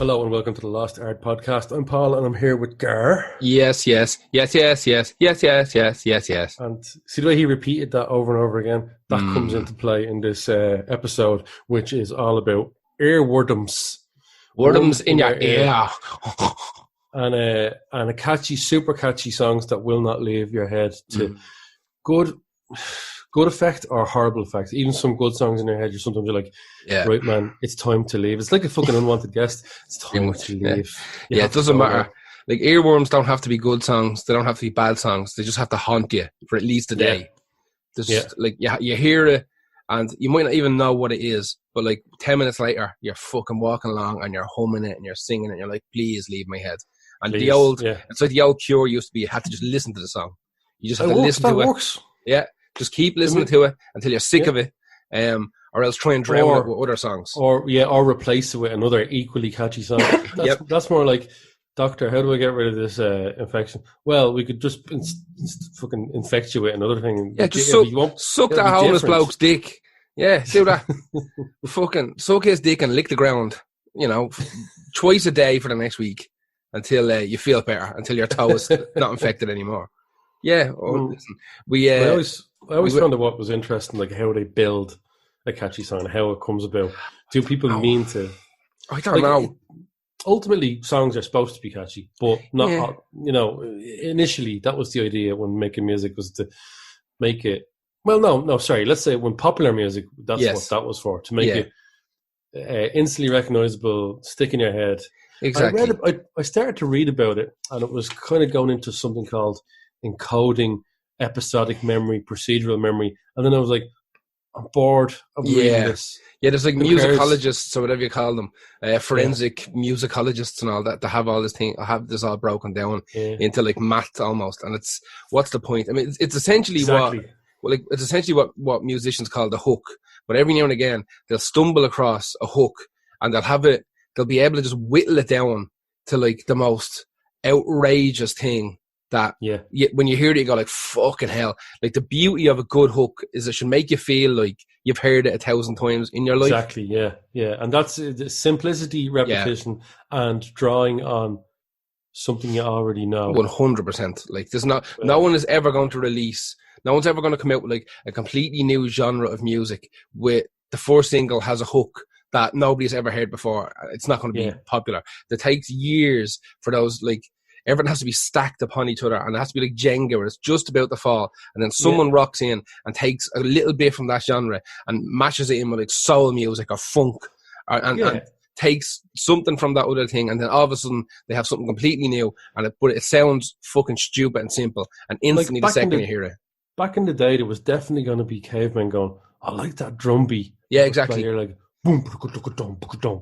Hello and welcome to the Lost Art Podcast. I'm Paul and I'm here with Gar. Yes. And see the way he repeated that over and over again? That comes into play in this episode, which is all about earworms. Worms in your ear. And a catchy, super catchy songs that will not leave your head to good effect or horrible effect. Even some good songs in your head, you're like, right, man, it's time to leave. It's like a fucking unwanted guest. It's time to leave. Yeah, it doesn't matter. Like, earworms don't have to be good songs. They don't have to be bad songs. They just have to haunt you for at least a day. Like, you hear it and you might not even know what it is, but like 10 minutes later, you're fucking walking along and you're humming it and you're singing it and you're like, please leave my head. And it's like the old Cure used to be, you had to just listen to the song. You just have to listen to it. Works. Yeah. Just keep listening to it until you're sick of it, or else try and drown it with other songs. Or replace it with another equally catchy song. That's more like, doctor, how do I get rid of this infection? Well, we could just fucking infect you with another thing. Yeah, just suck that homeless bloke's dick. Yeah, do that. Fucking suck his dick and lick the ground, twice a day for the next week until you feel better, until your toe is not infected anymore. Yeah, listen, I always found that what was interesting, like how they build a catchy song, how it comes about. Do people mean to? I don't know. Ultimately, songs are supposed to be catchy, but not. Initially, that was the idea when making music, was to make it. Well, no, sorry. Let's say when popular music, that's what that was for, to make it instantly recognizable, stick in your head. Exactly. I started to read about it, and it was kind of going into something called encoding episodic memory, procedural memory, and then I was like, I'm bored of reading this. Yeah, there's like musicologists or whatever you call them, forensic musicologists and all that. They have all this thing. I have this all broken down into like math almost, and it's what's the point? I mean, it's essentially what musicians call the hook. But every now and again, they'll stumble across a hook, and they'll be able to just whittle it down to like the most outrageous thing. That when you hear it, you go like, fucking hell. Like, the beauty of a good hook is it should make you feel like you've heard it 1,000 times in your life. Exactly, yeah. And that's the simplicity, repetition, and drawing on something you already know. 100%. Like, there's no one is ever going to release, no one's ever going to come out with like a completely new genre of music with the first single has a hook that nobody's ever heard before. It's not going to be popular. It takes years for those, like, everything has to be stacked upon each other, and it has to be like Jenga, where it's just about to fall, and then someone rocks in and takes a little bit from that genre and matches it in with like soul music or funk, and takes something from that other thing, and then all of a sudden they have something completely new, but it sounds fucking stupid and simple, and instantly the second you hear it. Back in the day, there was definitely going to be cavemen going, I like that drum beat. Yeah, exactly. You're like, boom, boom, boom,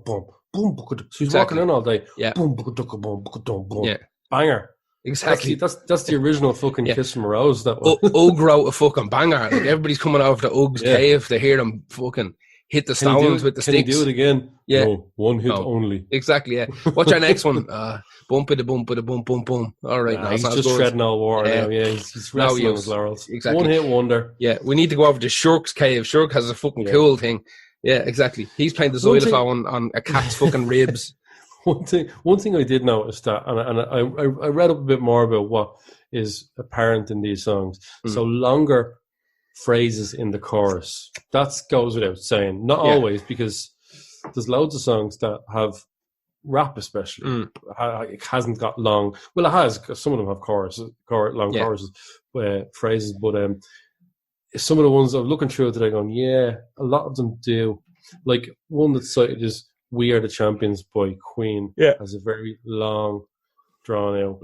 boom. So he's walking in all day. Yeah. Boom, boom, boom. Yeah. Banger. Exactly. That's the original fucking Kiss from a Rose. That one. Ugg wrote a fucking banger. Like, everybody's coming over to Ugg's cave. They hear them fucking hit the stones with the sticks. Can you do it again? Yeah. No, one hit only. Exactly, yeah. What's our next one? Bump it, boom. All right, he's just shredding all water now. Yeah, he's resting on his laurels. Exactly. One hit wonder. Yeah, we need to go over to Shirk's cave. Shirk has a fucking cool thing. Yeah, exactly. He's playing the xylophone on a cat's fucking ribs. One thing I did notice that, and I read up a bit more about what is apparent in these songs. So longer phrases in the chorus. That goes without saying. Not always, because there's loads of songs that have rap, especially. It hasn't got long. Well, it has. Some of them have long choruses, phrases. But some of the ones I'm looking through today, going, a lot of them do. Like one that's cited is "We Are the Champions" by Queen. Yeah, has a very long, drawn out,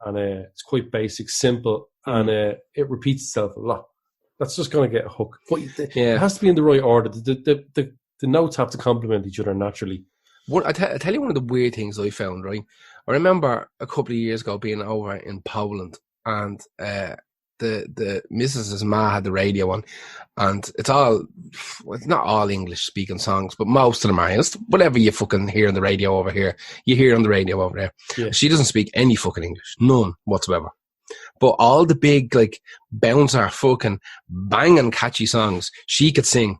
and it's quite basic, simple, and it repeats itself a lot. That's just going to get a hook. But it has to be in the right order. The notes have to complement each other naturally. I tell you one of the weird things I found, right? I remember a couple of years ago being over in Poland, and the Mrs.'s ma had the radio on, and it's not all English speaking songs, but most of them are. It's whatever you fucking hear on the radio over here, you hear on the radio over there. Yeah. She doesn't speak any fucking English, none whatsoever. But all the big, like, bouncer fucking banging catchy songs, she could sing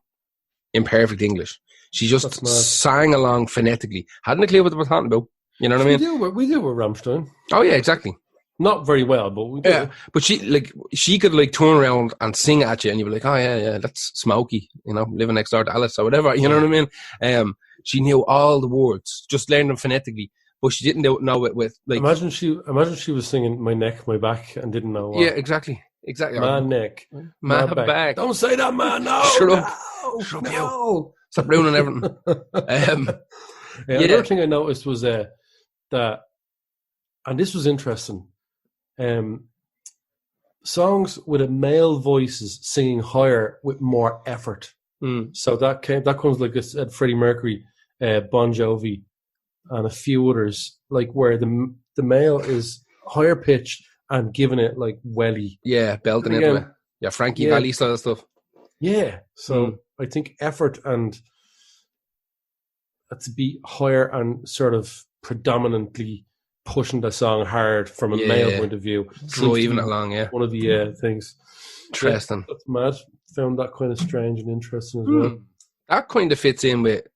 in perfect English. She just sang along phonetically. Hadn't a clue what they were talking about. You know what I mean? We do with Rammstein. Oh yeah, exactly. Not very well, but we do. Yeah, but she could like turn around and sing at you, and you'd be like, oh yeah, that's Smokey, you know, living next door to Alice or whatever. You know what I mean? She knew all the words, just learned them phonetically, but she didn't know it with like. Imagine she was singing "My Neck, My Back" and didn't know what. Yeah, exactly. My neck, my back. Don't say that, man. No, shut up. No, shut no. Stop ruining everything. Another thing I noticed was that, and this was interesting. Songs with a male voices singing higher with more effort. So that comes like this at Freddie Mercury, Bon Jovi, and a few others, like where the male is higher pitched and giving it like welly. Yeah, belting into it. Yeah, Frankie Valli style stuff. Yeah, so I think effort and to be higher and sort of predominantly pushing the song hard from a male point of view. Driving it along, yeah. One of the things. Interesting. Yeah, that's mad. Found that kind of strange and interesting as well. That kind of fits in with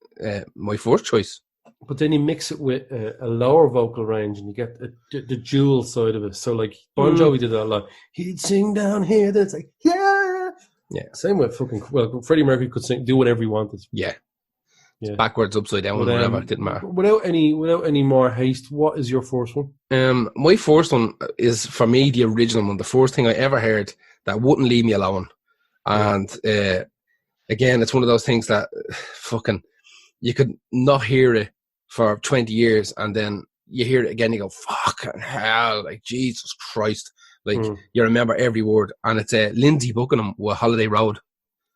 my first choice. But then you mix it with a lower vocal range and you get the dual side of it. So like Bon Jovi did that a lot. He'd sing down here, then it's like, yeah. Same with Freddie Mercury could do whatever he wanted. Yeah. Backwards, upside down, whatever. It didn't matter. Without any more haste, what is your first one? My first one is, for me, the original one. The first thing I ever heard that wouldn't leave me alone. And again, it's one of those things that fucking you could not hear it for 20 years, and then you hear it again, you go, fucking hell, like Jesus Christ. Like you remember every word. And it's Lindsey Buckingham with Holiday Road.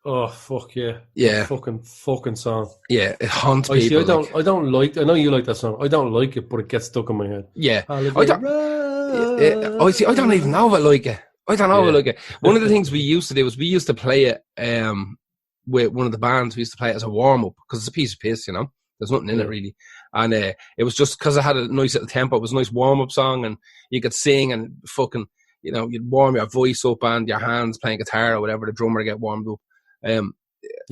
Oh fuck yeah! Yeah, fucking song. Yeah, it haunts people. See, I don't like. I know you like that song. I don't like it, but it gets stuck in my head. Yeah, I don't even know if I like it. I don't know if I like it. One of the things we used to do was we used to play it with one of the bands. We used to play it as a warm up because it's a piece of piss, you know. There's nothing in it really, and it was just because it had a nice little tempo. It was a nice warm up song, and you could sing and fucking, you know, you'd warm your voice up and your hands playing guitar or whatever. The drummer get warmed up.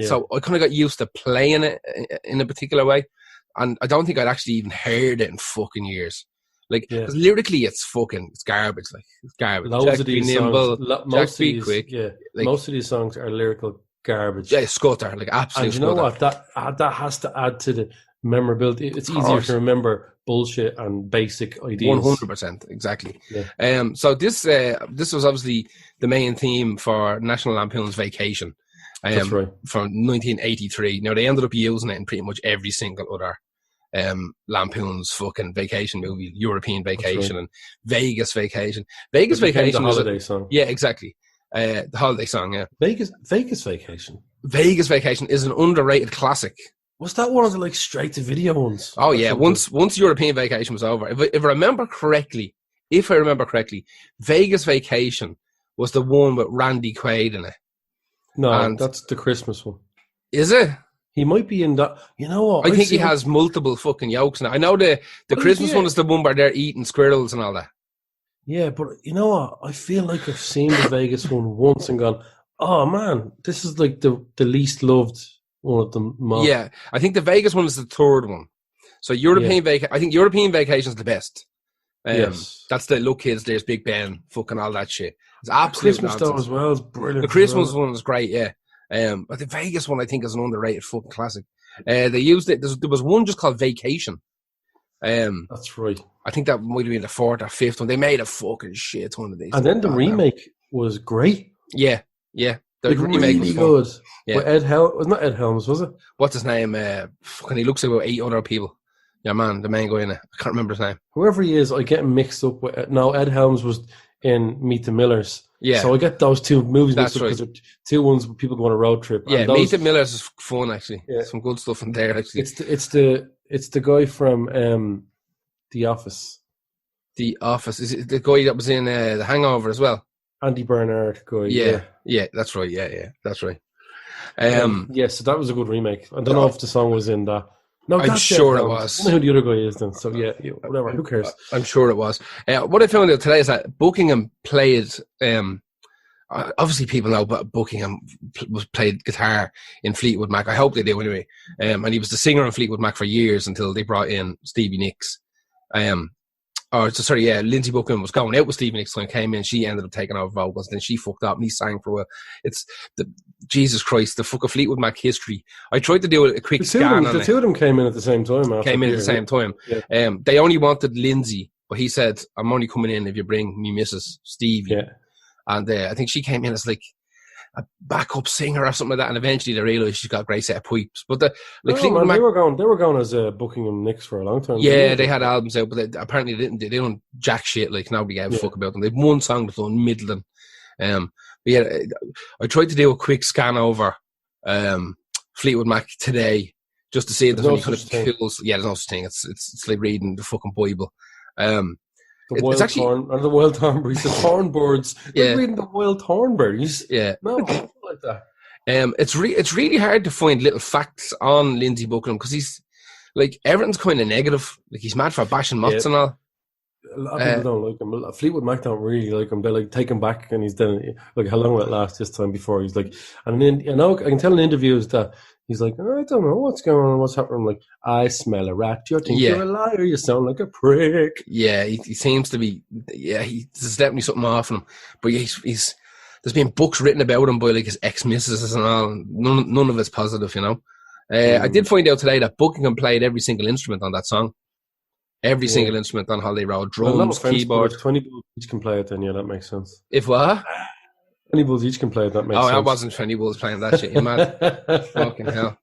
So I kind of got used to playing it in a particular way, and I don't think I'd actually even heard it in fucking years. Like, because lyrically, it's garbage. Like, it's garbage. Loads of these nimble, songs, quick. Yeah, like, most of these songs are lyrical garbage. Yeah, scutter, like absolute. And you know what? That has to add to the memorability. It's easier to remember bullshit and basic ideas. 100%, exactly. Yeah. So this was obviously the main theme for National Lampoon's Vacation. That's right. From 1983. Now, they ended up using it in pretty much every single other Lampoon's fucking vacation movie. European Vacation and Vegas Vacation. Vegas Vacation was the holiday song. Yeah, exactly. The holiday song, yeah. Vegas Vacation. Vegas Vacation is an underrated classic. Was that one of the like straight to video ones? Oh yeah. Once European Vacation was over, if I remember correctly, Vegas Vacation was the one with Randy Quaid in it. No, that's the Christmas one. Is it? He might be in that. You know what? I think he has multiple fucking yolks in it. I know the Christmas one is the one where they're eating squirrels and all that. Yeah, but you know what? I feel like I've seen the Vegas one once and gone, oh man, this is like the least loved one of them. Yeah, I think the Vegas one is the third one. So I think European Vacation is the best. Yes. That's the Look Kids, there's Big Ben, fucking all that shit. It's absolute Christmas nonsense. Though as well is brilliant. The Christmas one is great, yeah. But the Vegas one I think is an underrated fucking classic. They used it. There was one just called Vacation. That's right. I think that might have been the fourth or fifth one. They made a fucking shit ton of these. And then the remake was great. Yeah. The remake really good. Yeah. But was not Ed Helms, was it? What's his name? Fucking, he looks like about 8 other people. Yeah, man, the main guy in it. I can't remember his name. Whoever he is, I get him mixed up with. No, Ed Helms was in Meet the Millers. Yeah. So I get those two movies mixed up right. because they're two ones where people go on a road trip. Yeah, Meet the Millers is fun actually. Yeah. Some good stuff in there actually. It's the guy from The Office. The Office. Is it the guy that was in The Hangover as well? Andy Bernard guy. Yeah, that's right. Yeah, that's right. So that was a good remake. I don't know if the song was in that. No, I'm sure it was. I don't know who the other guy is then. So yeah, whatever. Who cares? I'm sure it was. What I found out today is that Buckingham played obviously people know, but Buckingham played guitar in Fleetwood Mac. I hope they do anyway. And he was the singer in Fleetwood Mac for years until they brought in Stevie Nicks. Lindsey Buckingham was going out with Stevie Nicks when it came in. She ended up taking over vocals. Then she fucked up and he sang for a while. It's Jesus Christ, the fucking Fleetwood Mac history. I tried to do a quick scan on it. The two of them came in at the same time. Yeah. They only wanted Lindsay, but he said, I'm only coming in if you bring me Mrs. Stevie. Yeah. And I think she came in as like a backup singer or something like that, and eventually they realised she's got a great set of pipes. But they were going as Buckingham Nicks for a long time. Yeah, they had albums out, but apparently they didn't jack shit. Like nobody gave a fuck about them. They've one song that's on middling. But yeah, I tried to do a quick scan over Fleetwood Mac today just to see if there's any kind of kills. Yeah, there's no such thing. It's like reading the fucking Bible. The wild thornberries, the thornbirds. Yeah, reading the wild thornberries. Yeah, no, like that. It's really hard to find little facts on Lindsey Buckingham because he's like everything's kind of negative. Like he's mad for bashing moths and all. A lot of people don't like him. Fleetwood Mac don't really like him. They like take him back, and he's done like how long will it last this time before he's like. And then I can tell in interviews that he's like, I don't know what's going on, what's happening. I'm like, I smell a rat. You think you're a liar? You sound like a prick. Yeah, he seems to be. Yeah, there's definitely something off him. But he's there's been books written about him by like his ex-missus and all. None of it's positive, you know. I did find out today that Buckingham played every single instrument on that song. Every single instrument on Holiday Road. Drums, keyboard. 20 bulls each can play it then, yeah, that makes sense. If what? 20 bulls each can play it, that makes sense. Oh, I wasn't 20 bulls playing that shit, you mad? Fucking hell.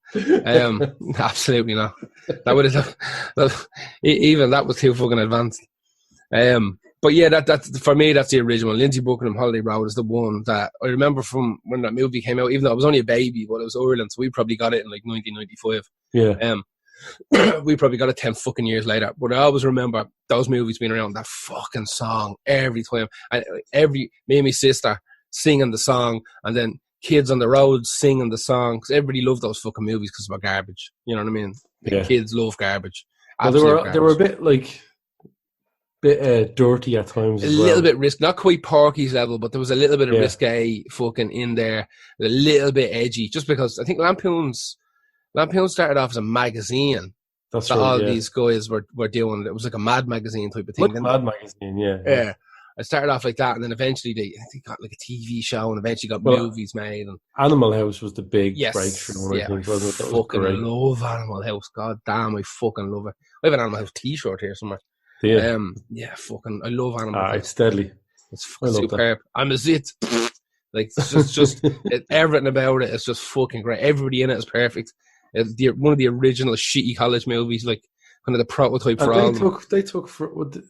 Absolutely not. That would have, even that was too fucking advanced. But yeah, that's for me, that's the original. Lindsey Buckingham, Holiday Road is the one that I remember from when that movie came out, even though I was only a baby, but it was Ireland, so we probably got it in like 1995. Yeah. We probably got it 10 fucking years later, but I always remember those movies being around, that fucking song every time, and me and my sister singing the song, and then kids on the roads singing the song, because everybody loved those fucking movies because they're garbage, you know what I mean? Kids love garbage. Well, they were a bit like dirty at times as a little bit risky, not quite Porky's level, but there was a little bit of risque fucking in there, a little bit edgy, just because I think Lampoon started off as a magazine. That's that all these guys were doing. It was like a Mad magazine type of thing. Like Mad magazine, yeah. Yeah. It started off like that, and then eventually they got like a TV show, and eventually got movies made. And Animal House was the big breakthrough. I fucking love Animal House. God damn, I fucking love it. I have an Animal House T-shirt here somewhere. Yeah. I love Animal House. It's deadly. It's superb. I'm a zit. Like it's just everything about it is just fucking great. Everybody in it is perfect. It's one of the original shitty college movies, like kind of the prototype for all. They took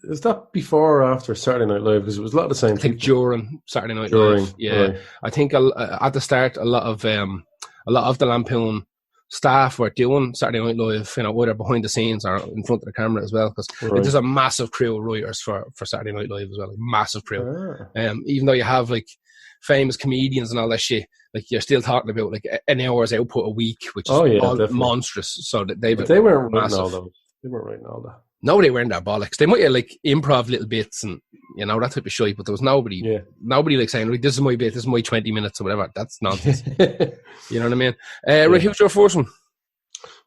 is that before or after Saturday Night Live? Because it was a lot of the same. I think during Saturday Night Live. Yeah, right. I think at the start a lot of the Lampoon staff were doing Saturday Night Live, you know, either behind the scenes or in front of the camera as well. Because there's a massive crew of writers for Saturday Night Live as well, like, massive crew. Even though you have like famous comedians and all that shit, like you're still talking about like an hour's output a week, which is monstrous. So that they weren't writing all those. They weren't writing all that. No, they weren't that bollocks. They might have like improv little bits and you know that type of shit, but there was nobody like saying, "This is my bit. This is my 20 minutes or whatever." That's nonsense. You know what I mean? Right, who's your first one?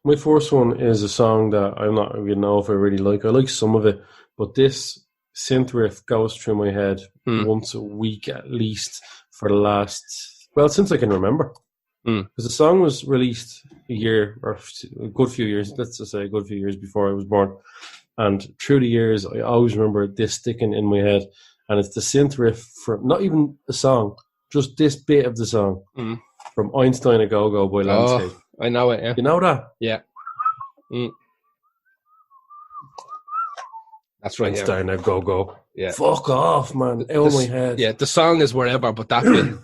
My first one is a song that I'm not even know if I really like. I like some of it, but this synth riff goes through my head once a week at least for the last, since I can remember. Because the song was released a year or a good few years, let's just say a good few years before I was born. And through the years, I always remember this sticking in my head. And it's the synth riff from, not even the song, just this bit of the song from Einstein a Go-Go by Landscape. I know it, yeah. You know that? Yeah. That's right. Einstein a Go-Go. Yeah. Fuck off, man. Out of my head. Yeah, the song is wherever, but that bit.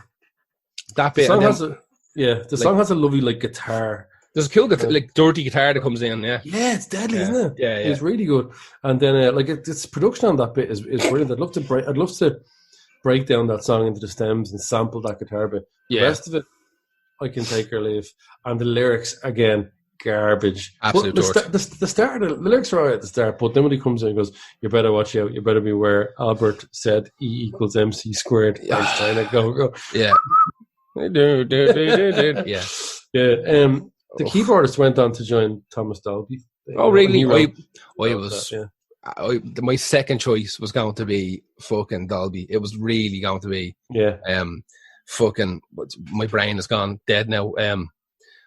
The song has a lovely like guitar. There's a cool like dirty guitar that comes in, yeah. Yeah, it's deadly, isn't it? Yeah. It's really good. And then its production on that bit is brilliant. I'd love to break down that song into the stems and sample that guitar bit. The rest of it I can take or leave. And the lyrics again, garbage. Absolute but torture. the start, the lyrics are all right at the start, but then when he comes in and goes, "You better watch out. You better beware." Albert said, "E equals MC squared." Einstein, go. Yeah. Yeah. Yeah. The keyboardist went on to join Thomas Dolby. Oh, really? Yeah. My second choice was going to be fucking Dolby. It was really going to be fucking. My brain is gone dead now.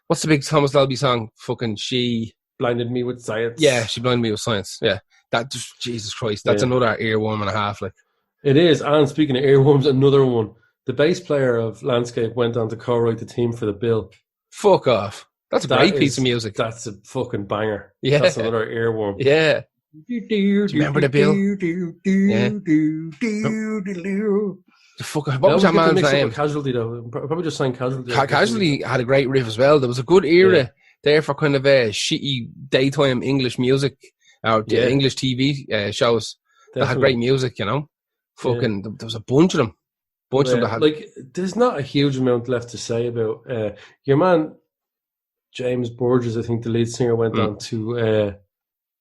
What's the big Thomas Dolby song? Fucking She Blinded Me with Science. Yeah, She Blinded Me with Science. Yeah, that just Jesus Christ. That's another earworm and a half. Like it is. And speaking of earworms, another one. The bass player of Landscape went on to co-write the theme for The Bill. Fuck off. That's a great piece of music. That's a fucking banger. Yeah. That's another earworm. Yeah. Do you remember The Bill? Yeah. What was that man's name? Casualty, though. Probably just sang Casualty. Casualty had a great riff as well. There was a good era there for kind of shitty daytime English music or English TV shows that had great music, you know. Fucking, there was a bunch of them. That had... Like, there's not a huge amount left to say about your man, James Burgess. I think the lead singer went on to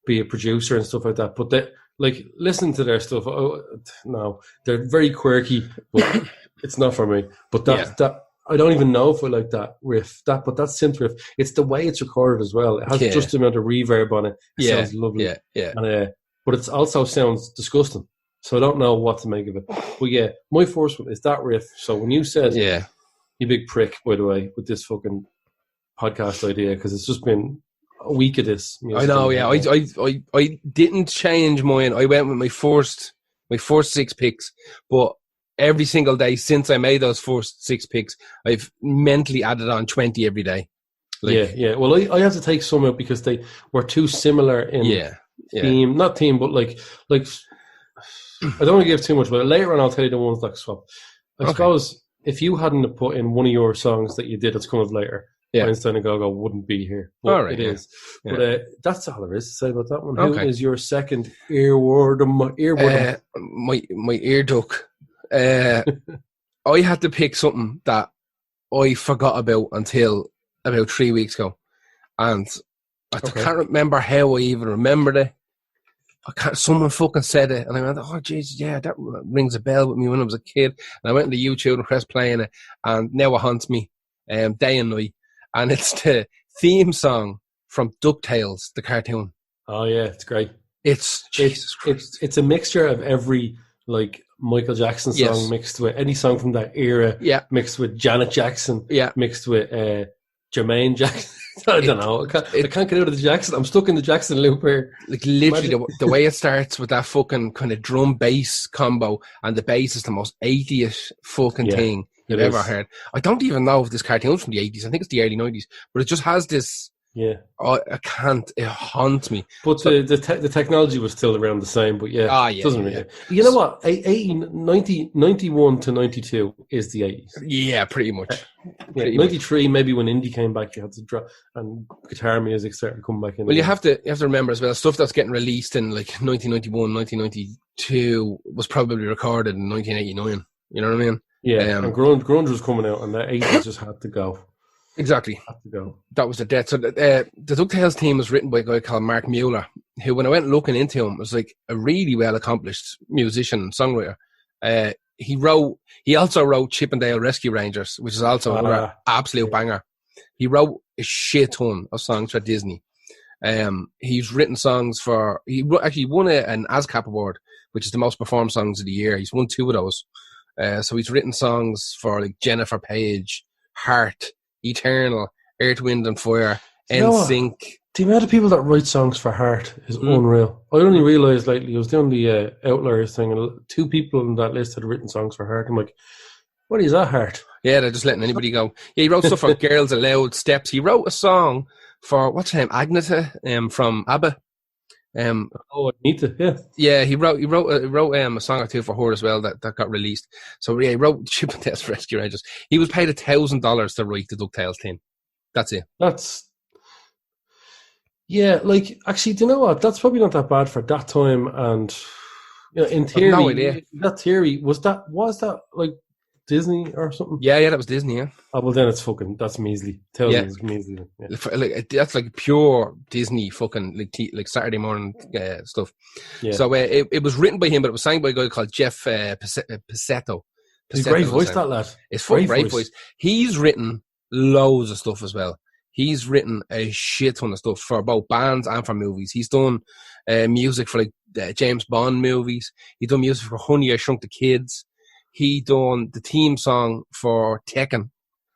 be a producer and stuff like that. But listen to their stuff. Oh, no, they're very quirky, but it's not for me. But that I don't even know if I like that riff. But that synth riff, it's the way it's recorded as well. It has just the amount of reverb on it. It sounds lovely. Yeah. And, but it also sounds disgusting. So I don't know what to make of it. But yeah, my first one is that riff. So when you said, you big prick, by the way, with this fucking podcast idea, because it's just been a week of this. I know, yeah. I didn't change mine. I went with my first 6 picks, but every single day since I made those first 6 picks, I've mentally added on 20 every day. Yeah. Well, I have to take some out because they were too similar in theme, not theme, but like. I don't want to give too much, but later on I'll tell you the ones that swap. I suppose if you hadn't put in one of your songs that you did that's come up later, Einstein and Go-Go wouldn't be here. But it is. Yeah. But that's all there is to say about that one. Who is your second earword? My ear duck. I had to pick something that I forgot about until about 3 weeks ago. And I can't remember how I even remembered it. Someone fucking said it, and I went, "Oh, Jesus, yeah, that rings a bell with me when I was a kid." And I went into YouTube and pressed playing it, and now it haunts me day and night. And it's the theme song from DuckTales, the cartoon. Oh yeah, it's great. It's a mixture of every Michael Jackson song mixed with any song from that era. Yeah, mixed with Janet Jackson. Yeah, mixed with Jermaine Jackson. I don't know. I can't get out of the Jackson. I'm stuck in the Jackson loop here. Like literally, the way it starts with that fucking kind of drum bass combo, and the bass is the most 80s fucking thing you've ever heard. I don't even know if this cartoon's from the 80s. I think it's the early 90s, but it just has this. Yeah, I can't. It haunts me. But the technology was still around the same. But it doesn't really. You know what? 91 to 92 is the 80s. Yeah, pretty much. 93, maybe when indie came back, you had to drop and guitar music started to come back in. Well, you have to remember as well, stuff that's getting released in 1991, 1992 was probably recorded in 1989. You know what I mean? Yeah, and grunge was coming out, and the 80s just had to go. Exactly. That was the death. So the DuckTales team was written by a guy called Mark Mueller, who, when I went looking into him, was like a really well accomplished musician and songwriter. He also wrote Chip and Dale Rescue Rangers, which is also another absolute banger. He wrote a shit ton of songs for Disney. He's written songs for. He actually won an ASCAP award, which is the most performed songs of the year. He's won 2 of those. So he's written songs for Jennifer Page, Heart, Eternal, Earth, Wind and Fire, NSYNC. The amount of people that write songs for Heart is unreal. I only realised lately, I was doing the Outliers thing, and 2 people on that list had written songs for Heart. I'm like, what is that, Heart? Yeah, they're just letting anybody go. Yeah, he wrote stuff for Girls Aloud, Steps. He wrote a song for, what's her name, Agneta from ABBA. Anita, yeah. Yeah, he wrote a song or 2 for her as well that got released. So yeah, he wrote Chip and Dale's Rescue Rangers. He was paid $1,000 to write the DuckTales theme. That's it. Actually, do you know what? That's probably not that bad for that time. And in theory, no idea. That theory was that like Disney or something? Yeah, that was Disney, yeah. Oh, well, then it's fucking, that's measly. Thousands is measly. Yeah. Like, that's like pure Disney fucking, like Saturday morning stuff. Yeah. So it was written by him, but it was sang by a guy called Jeff Picetto. He's a great voice, that lad. It's fucking great voice. He's written loads of stuff as well. He's written a shit ton of stuff for both bands and for movies. He's done music for like James Bond movies. He's done music for Honey, I Shrunk the Kids. He done the theme song for Tekken.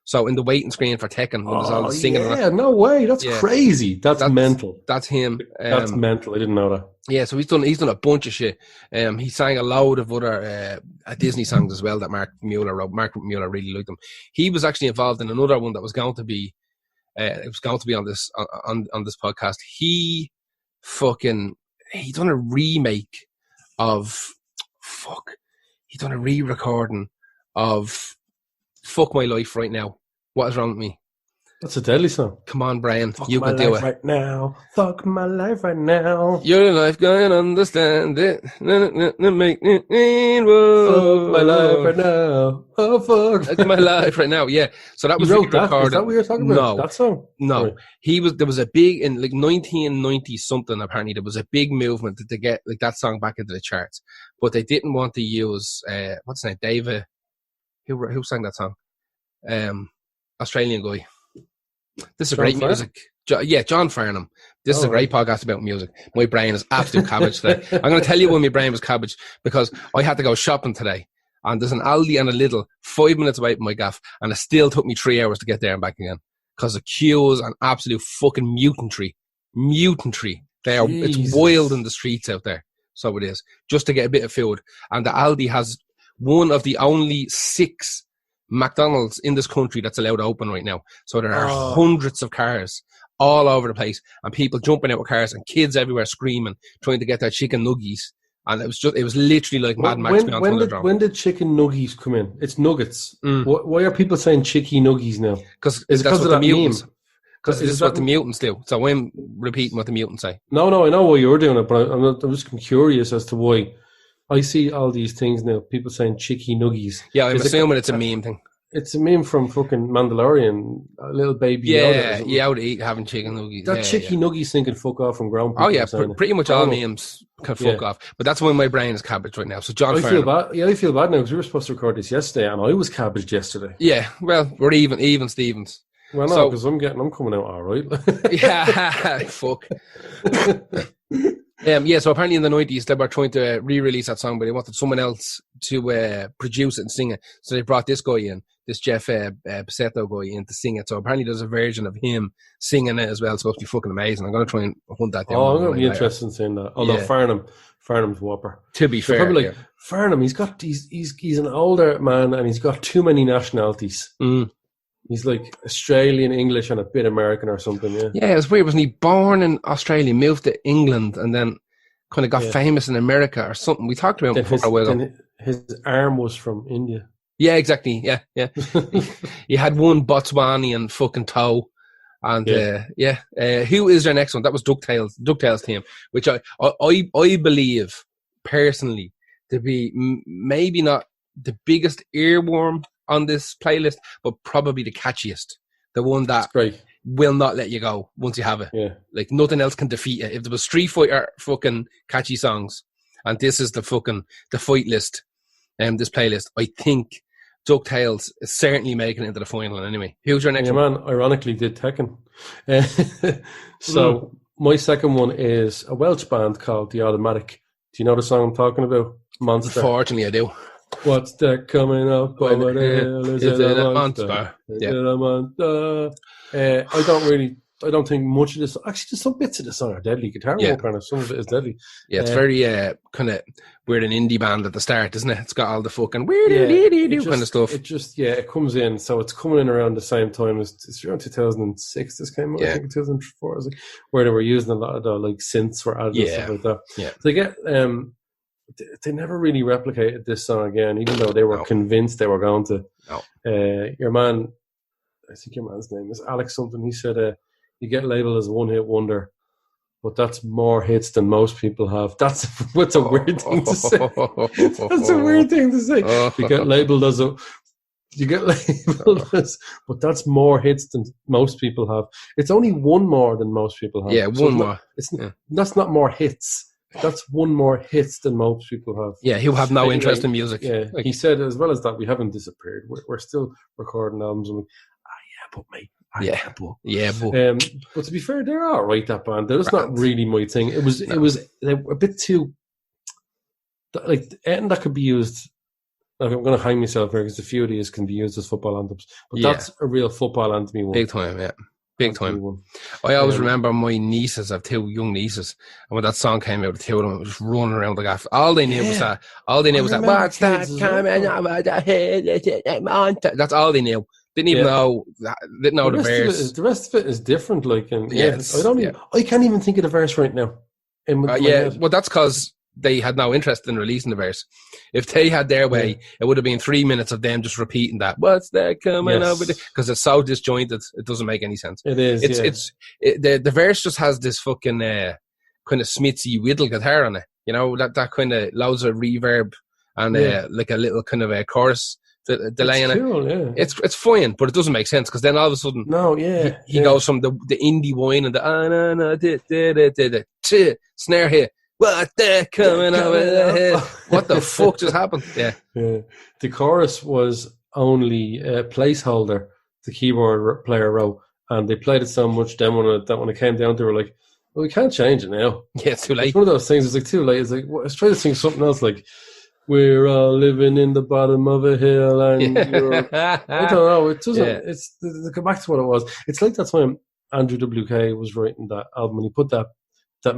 So in the waiting screen for Tekken, when there's all the singing. Yeah, no way. That's crazy. That's mental. That's him. That's mental. I didn't know that. Yeah, so he's done a bunch of shit. He sang a load of other Disney songs as well that Mark Mueller wrote. Mark Mueller really liked them. He was actually involved in another one that was going to be on this on this podcast. He done a remake of he done a re-recording of Fuck My Life Right Now. What is wrong with me? That's a deadly song. Come on, Brian. Fuck you my can do life it. Right now. Fuck my life right now. Your life going to understand it. Make it fuck my life right now. Oh, fuck. Fuck my life right now. Yeah. So that was wrote that. recorded. Is that what you're talking about? No. That song? No. Right. There was a big, in like 1990 something, apparently, there was a big movement to get like that song back into the charts. But they didn't want to use, what's his name? David. Who sang that song? Australian guy. This is great music. John Farnham. This is a great podcast about music. My brain is absolute cabbage today. I'm going to tell you when my brain was cabbage because I had to go shopping today. And there's an Aldi and a Lidl 5 minutes away from my gaff. And it still took me 3 hours to get there and back again. Because the queues and absolute fucking mutantry. It's wild in the streets out there. So it is. Just to get a bit of food. And the Aldi has one of the only 6 McDonald's in this country that's allowed to open right now. So there are hundreds of cars all over the place and people jumping out of cars and kids everywhere screaming, trying to get their chicken nuggies. And it was literally like Mad Max beyond Thunderdome. When did chicken nuggies come in? It's nuggets. Why are people saying chicky nuggies now? Because that's what the mutants. Because this is what the mutants do. So I'm repeating what the mutants say. No, I know why you're doing it, but I'm just curious as to why. I see all these things now. People saying chicky nuggies. Yeah, I'm assuming it's a meme thing. It's a meme from fucking Mandalorian. A little baby. Yeah, out to eat having chicken nuggies. That chicky nuggies thing can fuck off from ground people. Oh yeah, pretty much all memes can fuck off. But that's why my brain is cabbage right now. So John, I feel bad. Yeah, I feel bad now because we were supposed to record this yesterday, and I was cabbaged yesterday. Yeah, well, we're even Stevens. Well, no, because I'm coming out all right. Yeah, fuck. So apparently in the 90s they were trying to re-release that song, but they wanted someone else to produce it and sing it. So they brought this guy in, this Jeff Picetto guy in to sing it. So apparently there's a version of him singing it as well. It's supposed to be fucking amazing. I'm going to try and hunt that down. Oh, I'm going to be interested in seeing that. Although Farnham's whopper. To be fair, probably like Farnham, he's an older man and he's got too many nationalities. He's like Australian, English, and a bit American or something, yeah. Yeah, it's weird. Wasn't he born in Australia, moved to England, and then kind of got famous in America or something? We talked about him before a while ago. His arm was from India. Yeah, exactly. Yeah. He had one Botswanian fucking toe. And, who is their next one? That was DuckTales team, which I believe, personally, to be maybe not the biggest earworm on this playlist, but probably the catchiest. The one that will not let you go once you have it. Yeah. Like nothing else can defeat it. If there was Street Fighter fucking catchy songs, and this is the fight list, this playlist, I think DuckTales is certainly making it into the final anyway. Who's your next one? Man, ironically did Tekken. So my second one is a Welsh band called The Automatic. Do you know the song I'm talking about? Monster. Unfortunately, I do. What's that coming up over the hill? Is it a monster? Is it a monster? I don't think much of this. Actually, some bits of the song are deadly. Guitar work on it. Some of it is deadly. Yeah, it's very kind of weird, an indie band at the start, isn't it? It's got all the fucking weird kind of stuff. It comes in. So it's coming in around the same time as it's around 2006. This came out, I think 2004, where they were using a lot of the like synths for added and stuff like that. Yeah, so they get they never really replicated this song again, even though they were convinced they were going to. Your man, I think your man's name is Alex something. He said, "You get labeled as a one-hit wonder, but that's more hits than most people have." That's a weird thing to say. That's a weird thing to say. You get labeled as You get labeled as, but that's more hits than most people have. It's only one more than most people have. Yeah, one more. That's not more hits. That's one more hits than most people have. Yeah, who have no interest in music. Yeah, he said as well as that, we haven't disappeared. We're still recording albums. And but mate. But to be fair, they're all right. That band, that's not really my thing. It was they were a bit too like anything that could be used. Like, I'm going to hang myself here because a few of these can be used as football anthems, but that's a real football anthem one. Big time, yeah. Big time. I always remember my nieces. I have 2 young nieces, and when that song came out, the 2 of them were just running around the gaff. All they knew was that. What's that coming over the head? That's all they knew. Didn't even know. Didn't know the verse. The rest of it is different. Like, and I can't even think of the verse right now. Well, that's because they had no interest in releasing the verse. If they had their way, it would have been 3 minutes of them just repeating that. What's that coming over? Because it's so disjointed, it doesn't make any sense. It is. The verse just has this fucking kind of smitsy whittle guitar on it. You know, that kind of loads of reverb and like a little kind of a chorus delay in it. Cool, yeah. It's fine, but it doesn't make sense because then all of a sudden, he goes from the indie whine and the snare here. What the coming over the head? What the fuck just happened? Yeah. The chorus was only a placeholder the keyboard player wrote, and they played it so much. Then when it came down, they were like, "Well, we can't change it now. Yeah, it's too late." It's one of those things. It's like too late. It's like, let's try to sing something else. Like, we're all living in the bottom of a hill, and I don't know. It doesn't. It's to go back to what it was. It's like that time Andrew WK was writing that album, and he put that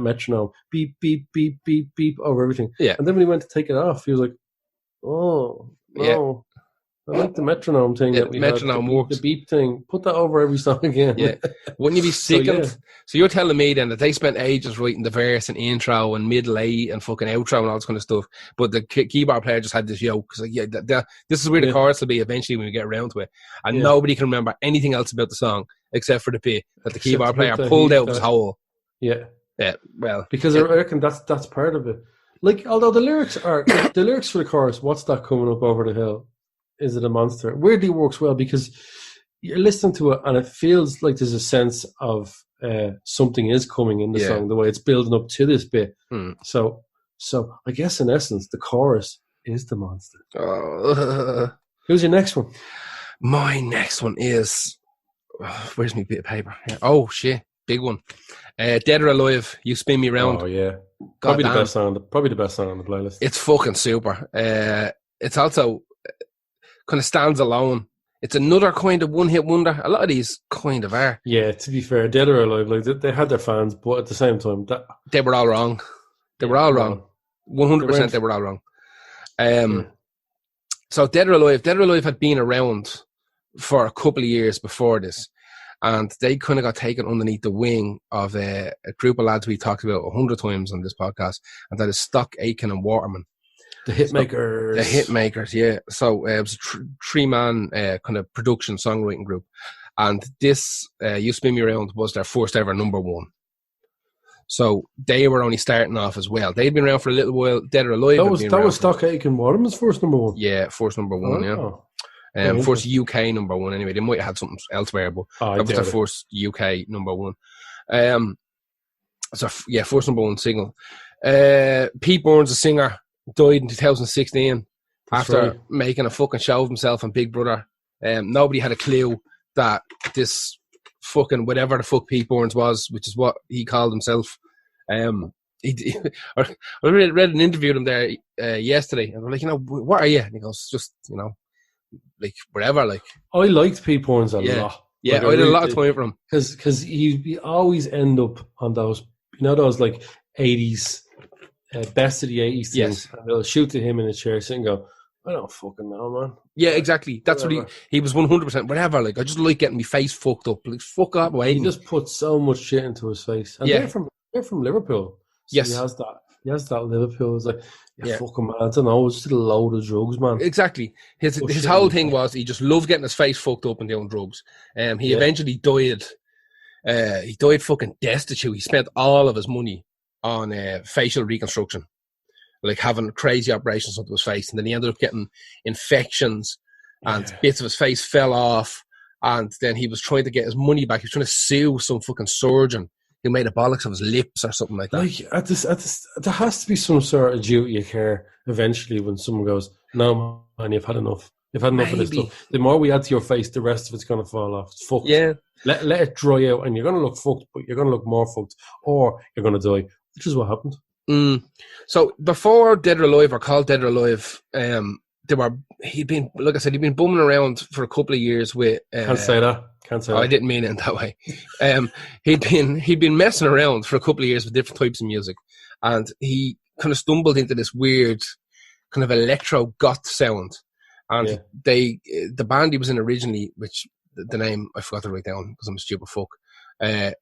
metronome beep beep beep beep beep over everything. Yeah. And then when he went to take it off, he was like, "Oh no, I like the metronome thing that we metronome had. works. The beep thing. Put that over every song again." Yeah. Wouldn't you be sickened? So you're telling me then that they spent ages writing the verse and intro and middle eight and fucking outro and all this kind of stuff, but the keyboard player just had this yoke. Cause like, this is where the chorus will be eventually when we get around to it, and nobody can remember anything else about the song except for the bit that the keyboard player pulled out of his hole. Yeah. Yeah, well, because I reckon that's part of it. Like, although the lyrics for the chorus, what's that coming up over the hill? Is it a monster? Weirdly works well because you're listening to it and it feels like there's a sense of something is coming in the song, the way it's building up to this bit. So I guess in essence, the chorus is the monster. Who's your next one? My next one is where's my bit of paper? Oh shit, big one. Dead or Alive, You Spin Me Round. Oh yeah, probably the best song on the playlist. It's fucking super. It's also kind of stands alone. It's another kind of one-hit wonder. A lot of these kind of are. Yeah, to be fair, Dead or Alive, like they had their fans, but at the same time, they were all wrong. They were all wrong. 100%. They were all wrong. So Dead or Alive had been around for a couple of years before this. And they kind of got taken underneath the wing of a group of lads we talked about 100 times on this podcast, and that is Stock, Aitken and Waterman. The Hitmakers. The Hitmakers, yeah. So it was a three-man kind of production songwriting group. And this, You Spin Me Around, was their first ever number one. So they were only starting off as well. They'd been around for a little while. Dead or Alive. That was Stock, Aitken Waterman's first number one? Yeah, first number one, first UK number one anyway. They might have had something elsewhere, but that was their first UK number one. First number one single. Pete Burns, the singer, died in 2016 after making a fucking show of himself on Big Brother. Nobody had a clue that this fucking whatever the fuck Pete Burns was, which is what he called himself. I read an interview with him there yesterday, and I'm like, what are you? And he goes, just, like whatever. Like, I liked Pete Burns a lot. Yeah, I did a lot of time for him because he always end up on those, those like 80s best of the 80s things. And they'll shoot to him in a chair, sit and go, I don't fucking know, man. Yeah, exactly. That's whatever. What he was 100%. Whatever. Like, I just like getting my face fucked up. Like, fuck up, away. He just put so much shit into his face. And they're from Liverpool. So yes, he has that Liverpool. It's like, fucking man, I don't know, it's just a load of drugs, man. Exactly. His whole thing was he just loved getting his face fucked up and doing drugs. He eventually died. He died fucking destitute. He spent all of his money on facial reconstruction, like having crazy operations onto his face, and then he ended up getting infections and bits of his face fell off, and then he was trying to get his money back. He was trying to sue some fucking surgeon who made a bollocks of his lips or something like that. Like at this, there has to be some sort of duty of care eventually when someone goes, "No, man, you've had enough. You've had enough of this stuff. The more we add to your face, the rest of it's going to fall off. It's fucked. Yeah. Let it dry out, and you're going to look fucked, but you're going to look more fucked, or you're going to die," which is what happened. So before Dead or Alive, or called Dead or Alive, he'd been bumming around for a couple of years with. Can't say that. I didn't mean it in that way. He'd been messing around for a couple of years with different types of music, and he kind of stumbled into this weird kind of electro goth sound. And the band he was in originally, which the name I forgot to write down because I'm a stupid fuck.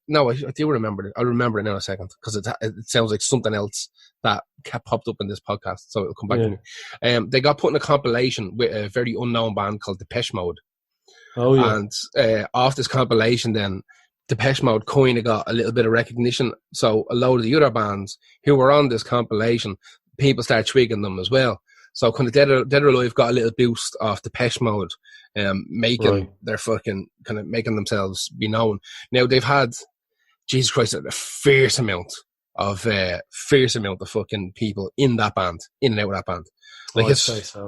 No, I do remember it. I'll remember it now in a second because it sounds like something else that popped up in this podcast, so it'll come back to me. They got put in a compilation with a very unknown band called Depeche Mode. Oh yeah. And off this compilation, then Depeche Mode kind of got a little bit of recognition. So a load of the other bands who were on this compilation, people started twigging them as well. So kind of Dead or Alive got a little boost off Depeche Mode, making their fucking kind of making themselves be known. Now they've had, Jesus Christ, a fierce amount of fucking people in that band, in and out of that band. Like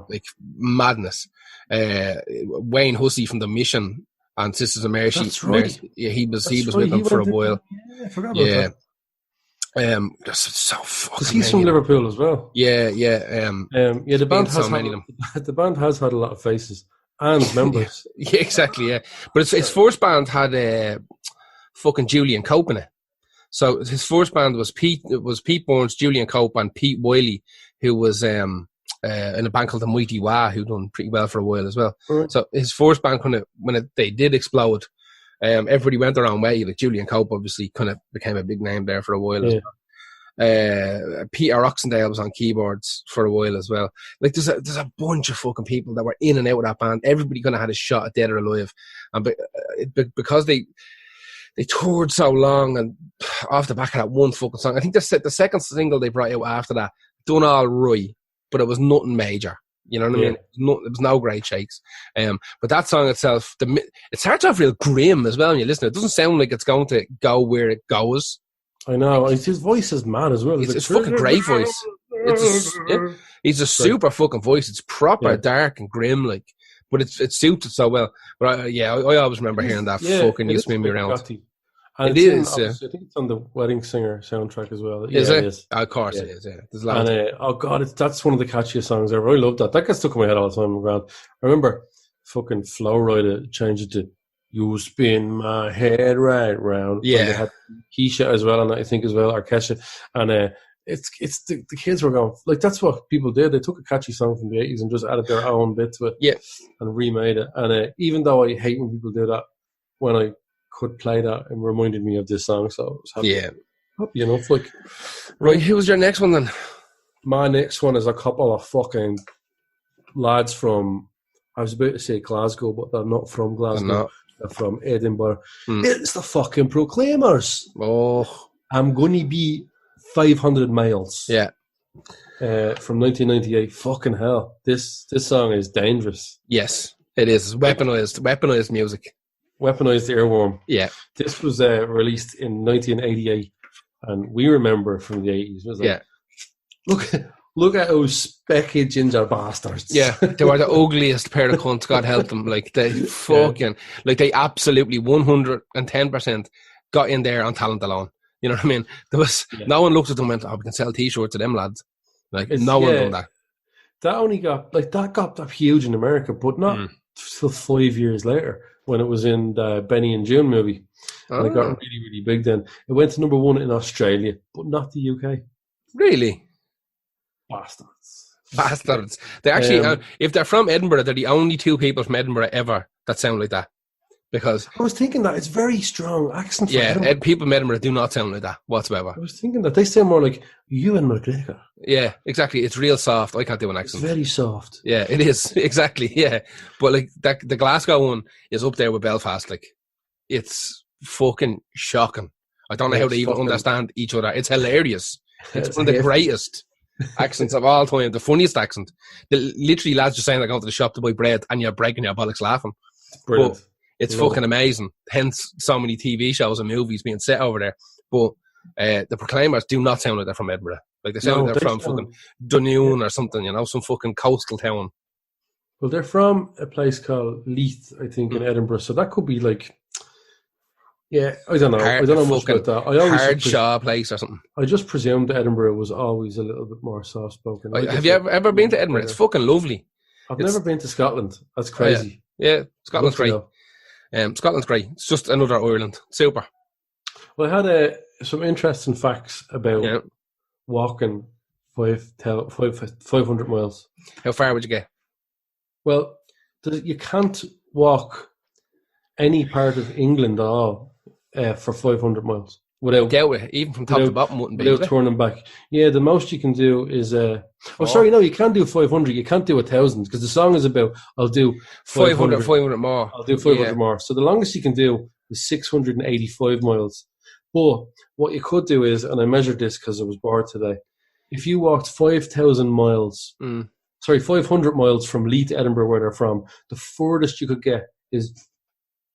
like madness. Wayne Hussey from The Mission and Sisters of Mercy. That's right. He was with them for a while. Yeah, I forgot about that. That's so fucking. Because he's from Liverpool as well. Yeah. The band has many of them. The band has had a lot of faces and members. Yeah, exactly. Yeah, but its first band had fucking Julian Cope in it. So his first band was Pete Burns, Julian Cope, and Pete Wiley, who was in a band called the Mighty Wah, who done pretty well for a while as well. Right. So his first band they did explode. Everybody went their own way. Like Julian Cope obviously kind of became a big name there for a while as well. Peter Oxendale was on keyboards for a while as well. Like there's a bunch of fucking people that were in and out of that band. Everybody kind of had a shot at Dead or Alive, and because they toured so long and off the back of that one fucking song, I think the second single they brought out after that done all right, but it was nothing major. You know what I mean? It was no great shakes. But that song itself, it starts off real grim as well when you listen. It doesn't sound like it's going to go where it goes. I know. His voice is mad as well. It's a fucking great voice. He's a super fucking voice. It's proper dark and grim, like, but it suits it so well. But I always remember hearing that fucking "You Spin Me Around." And it is. I think it's on the Wedding Singer soundtrack as well. Is it? It is. Of course it is. Yeah. There's lots. And oh god, that's one of the catchiest songs ever. I love that. That gets stuck in my head all the time. I remember fucking Flow Rider changed it to "You Spin My Head Right Round." Yeah. And they had Keisha as well, and I think as well, or Kesha. And it's the kids were going like that's what people did. They took a catchy song from the 80s and just added their own bit to it. And remade it. And even though I hate when people do that, when I could play that, and reminded me of this song, so I was happy enough. Like, right, who was your next one then? My next one is a couple of fucking lads from, I was about to say Glasgow, but they're not from Glasgow. They're from Edinburgh. It's the fucking Proclaimers. Oh, I'm gonna be 500 miles. Yeah. From 1998. Fucking hell, this song is dangerous. Yes, it is. Weaponized music. Weaponized Earworm. Yeah. This was released in 1988, and we remember from the 80s. It was like, look at those specky ginger bastards. Yeah, they were the ugliest pair of cunts, God help them. Like, they fucking, like, they absolutely 110% got in there on talent alone. You know what I mean? There was, no one looked at them and went, oh, we can sell t-shirts to them lads. Like, no one done that. That got huge in America, but not till 5 years later, when it was in the Benny and June movie. And it got really, really big then. It went to number 1 in Australia, but not the UK. Really? Bastards. They actually, if they're from Edinburgh, they're the only two people from Edinburgh ever that sound like that. Because I was thinking that it's very strong accent. People from Edinburgh do not sound like that whatsoever. I was thinking that they sound more like Ewan McGregor. Yeah, exactly. It's real soft. I can't do an accent. It's very soft. Yeah, it is. Exactly. Yeah, but like the Glasgow one is up there with Belfast. Like, it's fucking shocking. I don't know how they even understand each other. It's hilarious. It's one of the greatest. accents of all time. The funniest accent. Literally, lads just saying they're going to the shop to buy bread, and you're breaking your bollocks laughing. Brilliant. But it's fucking amazing. Hence, so many TV shows and movies being set over there. But the Proclaimers do not sound like they're from Edinburgh. Like they sound like they're from fucking Dunoon or something, you know, some fucking coastal town. Well, they're from a place called Leith, I think, in Edinburgh. So that could be like, yeah, I don't know. I don't know much about that. I always Hardshaw place or something. I just presumed Edinburgh was always a little bit more soft spoken. Have you ever been to Edinburgh? It's fucking lovely. I've never been to Scotland. That's crazy. Yeah, Scotland's great. Scotland's great. It's just another Ireland. Super. Well, I had some interesting facts about walking 500 miles. How far would you get? Well, you can't walk any part of England at all for 500 miles without even from top to bottom wouldn't be without turning back. Yeah, the most you can do is you can do 500. You can't do 1,000 because the song is about I'll do 500 more. I'll do 500 more. So the longest you can do is 685 miles. But what you could do is, and I measured this because I was bored today, if you walked 5,000 miles, 500 miles from Leith to Edinburgh, where they're from, the furthest you could get is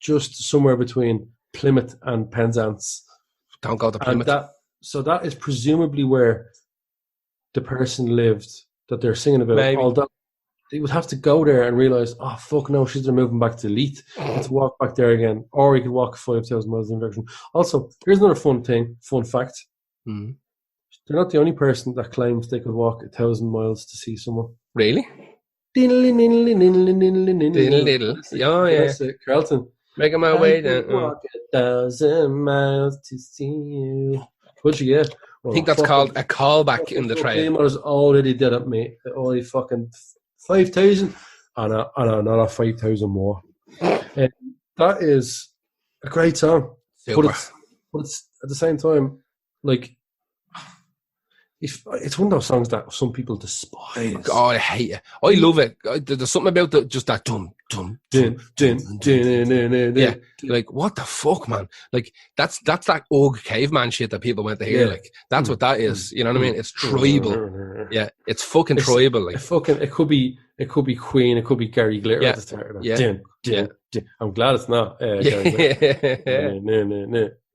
just somewhere between Plymouth and Penzance. Don't go to Plymouth. So that is presumably where the person lived that they're singing about. Maybe. Although they would have to go there and realise, oh, fuck no, they're moving back to Leith. Let's walk back there again. Or you could walk 5,000 miles in the direction. Also, here's another fun fact. Mm-hmm. They're not the only person that claims they could walk 1,000 miles to see someone. Really? Diddle. Oh, yeah. That's it, Carlton. Making my way down. Walk 1,000 miles to see you. What'd you get? I think that's called a callback in the trail. I was already did it, mate. Only fucking 5,000 and another 5,000 more. That is a great song. But it's at the same time, like, it's one of those songs that some people despise. Oh, I hate it. I love it. There's something about just that dum. Yeah, like what the fuck, man? Like that's that old caveman shit that people went to hear. Like that's what that is. You know what I mean? It's tribal. Yeah, it's fucking tribal. Like it could be Queen. It could be Gary Glitter at the start of that. Yeah. I'm glad it's not.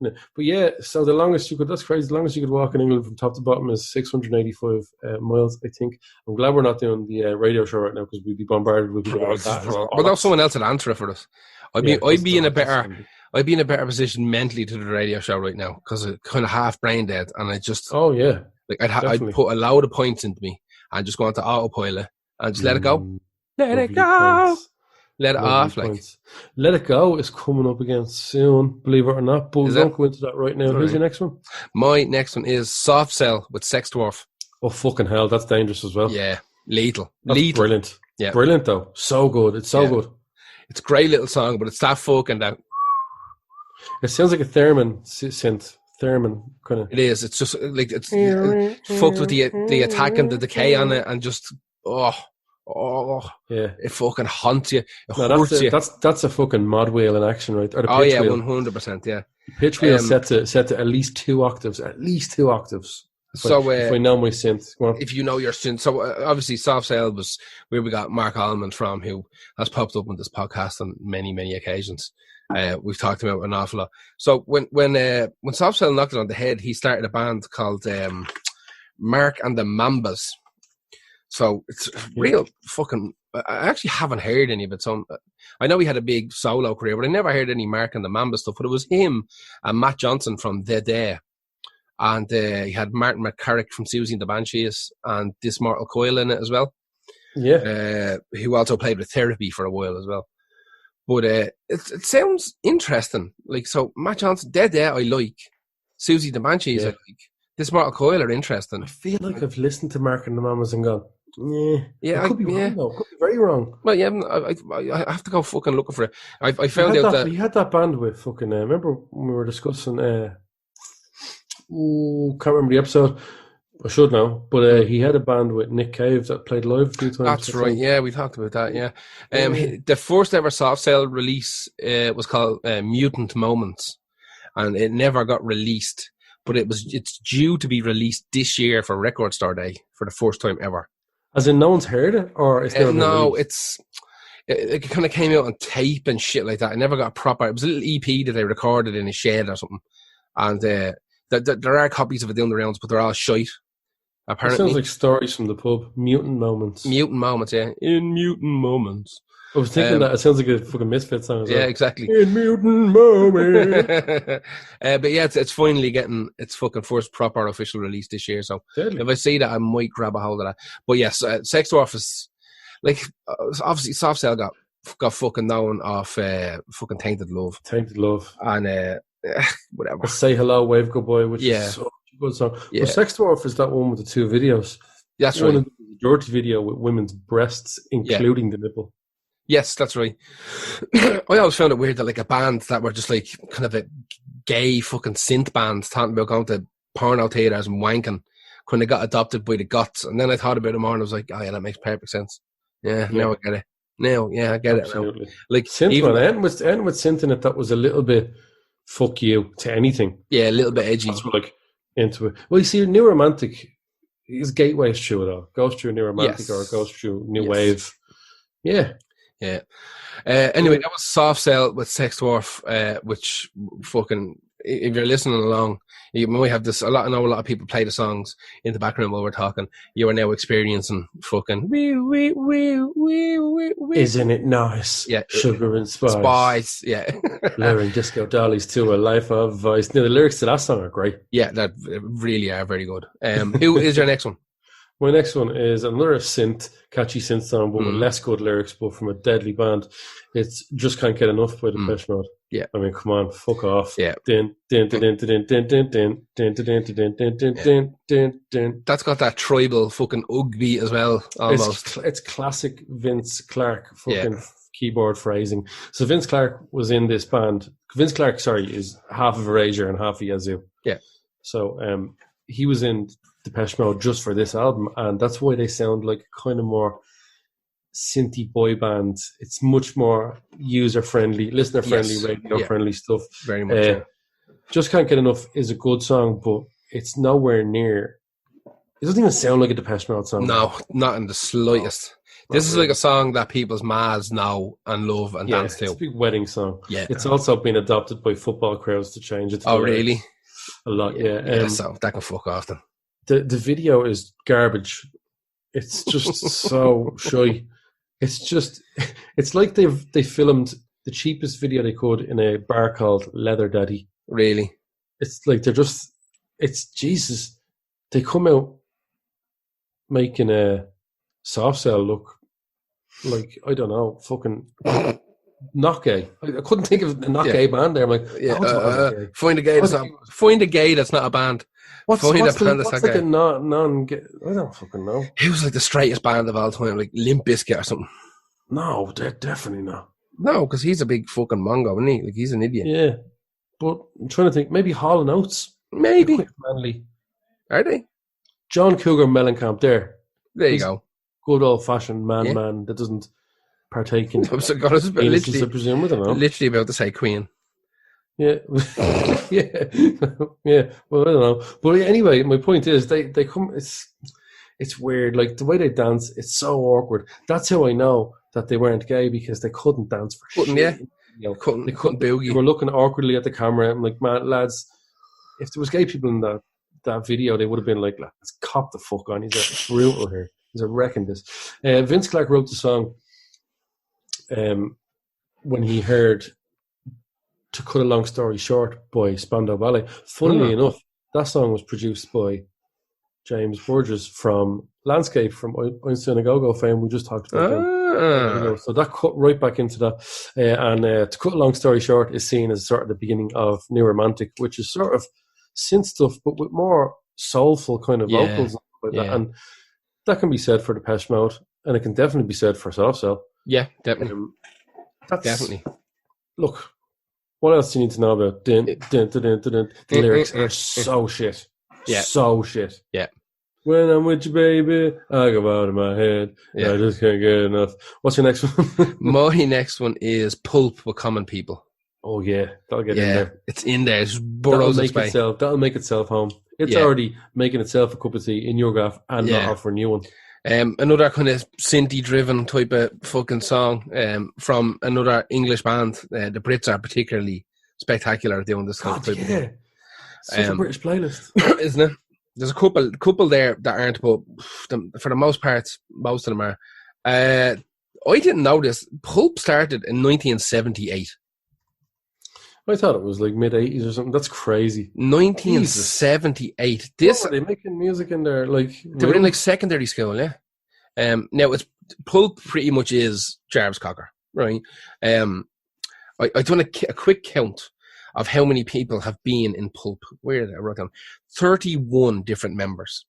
No. But yeah, so the longest that's crazy. The longest you could walk in England from top to bottom is 685 miles, I think. I'm glad we're not doing the radio show right now because we'd be bombarded with people about that. Well, that's someone else would answer it for us. I'd be in a better position mentally to do the radio show right now because I'm kind of half brain dead, and I just I'd put a load of points into me and just go onto autopilot and just let it go. Let it go. Points. Let it off, points. Let It Go is coming up again soon, believe it or not. But we won't go into that right now. Who's your next one? My next one is Soft Cell with Sex Dwarf. Oh, fucking hell. That's dangerous as well. Yeah. Lethal. Brilliant. Yeah. Brilliant, though. So good. It's so good. It's a great little song, but it's that fucking down. It sounds like a theremin synth. Theremin, kind of. It is. It's just like, it's fucked with the attack and the decay on it, and just, yeah, it fucking haunts you. It hurts you. That's a fucking mod wheel in action, right? Or the pitch wheel. 100%. Yeah, pitch wheel set to at least 2 octaves. At least 2 octaves. If I know my synth, if you know your synth. So obviously, Soft Cell was where we got Mark Allman from, who has popped up on this podcast on many occasions. We've talked about an awful lot. So when Soft Cell knocked it on the head, he started a band called Mark and the Mambas. So it's real fucking. I actually haven't heard any of it. So I know he had a big solo career, but I never heard any Mark and the Mamba stuff. But it was him and Matt Johnson from The Day, and he had Martin McCarrick from Susie and the Banshees and This Mortal Coil in it as well. Yeah, who also played with Therapy for a while as well. But it sounds interesting. Like, so Matt Johnson, Dead Day I like. Susie the Banshees I like. This Mortal Coil are interesting. I feel like I've listened to Mark and the Mamas and gone, yeah, I could be wrong though. Could be very wrong. Well, yeah, I have to go fucking looking for it. I found out that you had that band with fucking. Remember when we were discussing? Can't remember the episode. I should know, but he had a band with Nick Cave that played live a few times. That's right. Yeah, we talked about that. Yeah, the first ever Soft Cell release was called Mutant Moments, and it never got released. but it's due to be released this year for Record Store Day for the first time ever. As in, no one's heard it, or it's never been released? It kind of came out on tape and shit like that. It never got proper. It was a little EP that they recorded in a shed or something, and there are copies of it down the rounds, but they're all shite. Apparently, it sounds like stories from the pub. Mutant moments. Mutant moments, yeah. In mutant moments. I was thinking that it sounds like a fucking Misfits song as well. Yeah, exactly. In mutant moments. But yeah, it's finally getting its fucking first proper official release this year. So Deadly. if I see that, I might grab a hold of that. But yes, Sex Dwarf is like obviously Soft Cell got fucking known off fucking Tainted Love. Tainted Love. And whatever. Say Hello, Wave Goodbye, which is such a good song. Yeah. But Sex Dwarf is that one with the 2 videos. That's right. One of the dirty video with women's breasts, including the nipple. Yes, that's right. I always found it weird that like a band that were just like kind of a gay fucking synth band talking about going to porno theaters and wanking kind of got adopted by the goths. And then I thought about it more and I was like, oh yeah, that makes perfect sense. Yeah. Now I get it. I get Absolutely. it now. Like synth, even ending with synth in it, that was a little bit fuck you to anything. Yeah, a little bit edgy. That's like into it. Well, you see, New Romantic is gateways through it all. Goes through New Romantic or goes through New Wave. Yeah. Yeah. Anyway, that was Soft Cell with Sex Dwarf, which fucking, if you're listening along, you might have this. I know a lot of people play the songs in the background while we're talking. You are now experiencing fucking. Isn't it nice? Yeah. Sugar and spice. Spice, yeah. Luring disco dollies to a life of vice. Now, the lyrics to that song are great. Yeah, that really are very good. Who is your next one? My next one is another catchy synth song, but with less good lyrics, but from a deadly band. It's Just Can't Get Enough by Depeche Mode. Yeah. I mean, come on, fuck off. Yeah. That's got that tribal fucking Ugg beat as well, almost. It's classic Vince Clarke fucking keyboard phrasing. So Vince Clarke was in this band. Vince Clarke, is half of Erasure and half of Yazoo. Yeah. So he was in Depeche Mode just for this album, and that's why they sound like kind of more synthy boy band. It's much more user friendly, listener friendly, radio friendly stuff. Very much. Just Can't Get Enough is a good song, but it's nowhere near. It doesn't even sound like a Depeche Mode song. No, not in the slightest. This is like a song that people's mas know and love and dance to. It's a big wedding song. Yeah, it's also been adopted by football crowds to change it. Oh, really? A lot, so that can fuck off then. The video is garbage. It's just so shy. It's like they filmed the cheapest video they could in a bar called Leather Daddy. Really? It's like it's Jesus. They come out making a Soft Cell look like, I don't know, fucking not gay. I couldn't think of a not gay band there. I'm like, find a gay that's not a band. What's like a non-gay? I don't fucking know. He was like the straightest band of all time, like Limp Bizkit or something. No, they're definitely not. No, because he's a big fucking mongo, isn't he? Like, he's an idiot. Yeah, but I'm trying to think. Maybe Hall & Oates. Maybe. Manly. Are they? John Cougar Mellencamp there. There you go. Good old-fashioned man that doesn't partake in literally, I presume. I don't know. Literally about to say Queen. Yeah. yeah. Well, I don't know. But anyway, my point is they come, it's weird. Like the way they dance, it's so awkward. That's how I know that they weren't gay, because they couldn't dance for shit. Yeah. You know, they couldn't boogie. They were looking awkwardly at the camera. I'm like, man, lads, if there was gay people in that video, they would have been like, let's cop the fuck on. He's brutal here. He's wrecking this. Vince Clarke wrote the song when he heard To Cut a Long Story Short by Spandau Ballet. Funnily enough, that song was produced by James Burgess from Landscape, from Einstein and Go-Go fame. We just talked about them. So that cut right back into that. And To Cut a Long Story Short is seen as sort of the beginning of New Romantic, which is sort of synth stuff, but with more soulful kind of vocals and stuff like that. And that can be said for Depeche Mode, and it can definitely be said for Soft Cell. Yeah, definitely. Definitely. Look, what else do you need to know about? The lyrics are so shit. Yeah. So shit. Yeah. When I'm with you, baby, I go out of my head. Yeah. I just can't get enough. What's your next one? My next one is Pulp with Common People. Oh yeah, that'll get in there. It's in there. It's burrows its way. That'll make itself home. It's already making itself a cup of tea in your graph and not offering you one. Another kind of synthy-driven type of fucking song from another English band. The Brits are particularly spectacular doing this kind of type of thing. Such a British playlist, isn't it? There's a couple there that aren't, but for the most part, most of them are. I didn't know this. Pulp started in 1978. I thought it was like mid-80s or something. That's crazy. 1978. This, what, were they making music in there? Like they were in like secondary school, yeah. Now it's Pulp pretty much is Jarvis Cocker, right? I done a quick count of how many people have been in Pulp. Where did I write down? 31 different members.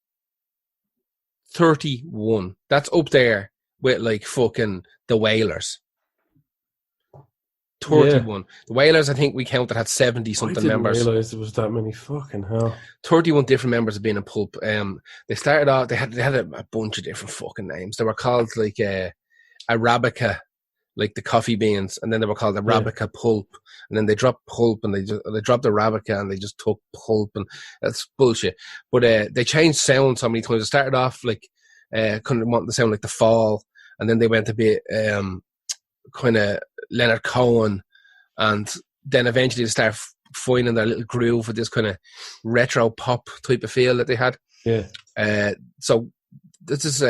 31. That's up there with like fucking the Wailers. 31. Yeah. The Wailers, I think we counted, had 70-something members. I didn't realise there was that many. Fucking hell. 31 different members have been in Pulp. They started off, they had a bunch of different fucking names. They were called like Arabica, like the coffee beans, and then they were called Arabica Pulp, and then they dropped Pulp, and they dropped Arabica, and they just took Pulp, and that's bullshit. But they changed sound so many times. It started off like kind of wanting to sound like The Fall, and then they went a bit kind of Leonard Cohen, and then eventually they start finding their little groove with this kind of retro pop type of feel that they had. Yeah. So this is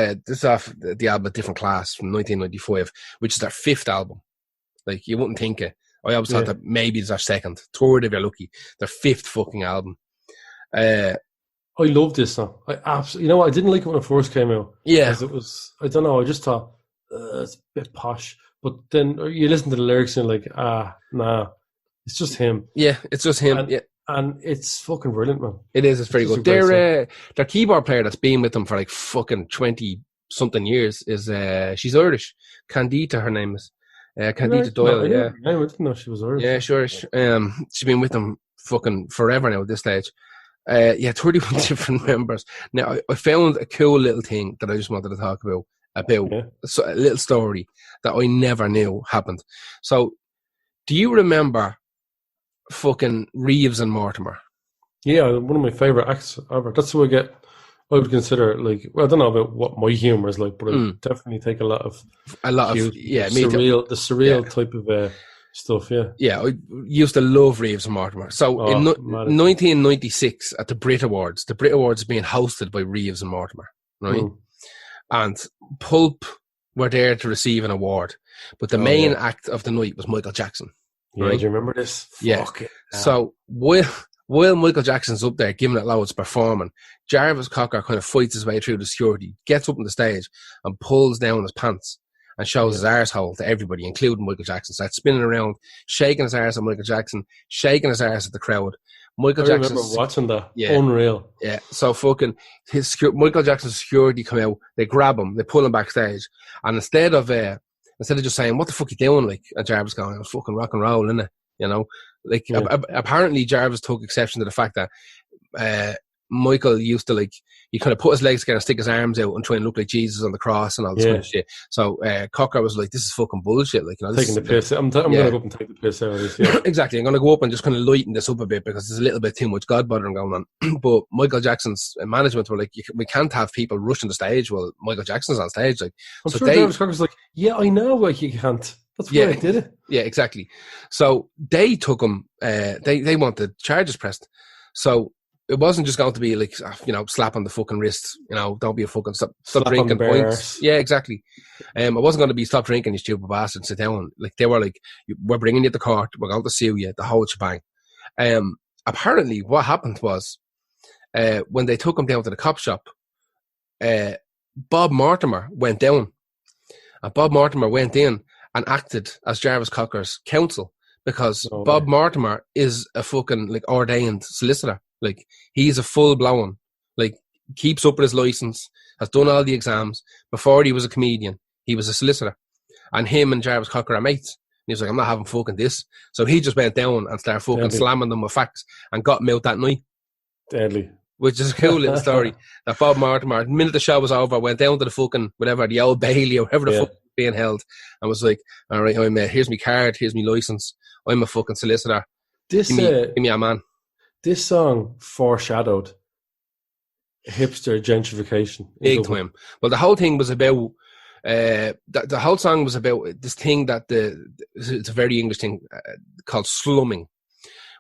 off the album A Different Class from 1995, which is their fifth album. Like, you wouldn't think it. I always thought that maybe it's their second, third if you're lucky. Their fifth fucking album. I love this song. I absolutely, I didn't like it when it first came out. Yeah. Because it was, I don't know, I just thought it's a bit posh. But then you listen to the lyrics and you're like, nah, it's just him. Yeah, it's just him. And it's fucking brilliant, man. It is. It's very good. Their keyboard player that's been with them for like fucking 20-something years is, she's Irish. Candida, her name is. Candida Doyle, I didn't know she was Irish. Yeah, sure. She's been with them fucking forever now at this stage. 31 different members. Now, I found a cool little thing that I just wanted to talk about a little story that I never knew happened. So, do you remember fucking Reeves and Mortimer? Yeah, one of my favourite acts ever. That's who I would consider, like, well, I don't know about what my humour is like, but I definitely take a lot of surreal type of stuff, yeah. Yeah, I used to love Reeves and Mortimer. So in 1996 at the Brit Awards is being hosted by Reeves and Mortimer, right? And Pulp were there to receive an award, but the main act of the night was Michael Jackson. Right? Do you remember this? Yeah. So while Michael Jackson's up there giving it loads, performing, Jarvis Cocker kind of fights his way through the security, gets up on the stage and pulls down his pants and shows his arsehole to everybody, including Michael Jackson. Starts spinning around, shaking his arse at Michael Jackson, shaking his arse at the crowd. I remember watching that. Yeah. Unreal. Yeah. So fucking Michael Jackson's security come out, they grab him, they pull him backstage, and instead of just saying, "What the fuck you doing?" like, and Jarvis going, "It was fucking rock and roll, innit?" Like, apparently Jarvis took exception to the fact that Michael used to, like, he kind of put his legs together and stick his arms out and try and look like Jesus on the cross and all this kind of shit. So Cocker was like, "This is fucking bullshit." Like, taking the piss. I'm going to go up and take the piss out of this. Yeah. Exactly. I'm going to go up and just kind of lighten this up a bit because there's a little bit too much God bothering going on. But Michael Jackson's management were like, we can't have people rushing the stage while Michael Jackson's on stage. Like, I'm sure Jarvis Cocker's like, "Yeah, I know, like, you can't." That's why I did it. Yeah, exactly. So they took him. They wanted charges pressed. So it wasn't just going to be like, slap on the fucking wrist. Don't be a fucking stop drinking points. Yeah, exactly. It wasn't going to be stop drinking, you stupid bastard, sit down. Like, they were like, "We're bringing you to court. We're going to sue you." The whole shebang. Apparently, what happened was when they took him down to the cop shop, Bob Mortimer went down, and Bob Mortimer went in and acted as Jarvis Cocker's counsel because Bob Mortimer is a fucking, like, ordained solicitor. Like, he's a full-blown, like, keeps up with his license, has done all the exams. Before he was a comedian, he was a solicitor. And him and Jarvis Cocker are mates. And he was like, "I'm not having fucking this." So he just went down and started fucking slamming them with facts and got him out that night. Deadly. Which is a cool little story. That Bob Mortimer, the minute the show was over, went down to the fucking, whatever, the Old Bailey or whatever the fuck being held, and was like, "All right, here's my card, here's my license. I'm a fucking solicitor. This Give me a man. This song foreshadowed hipster gentrification. Big time. Well, the whole thing was about the whole song was about this thing that it's a very English thing called slumming,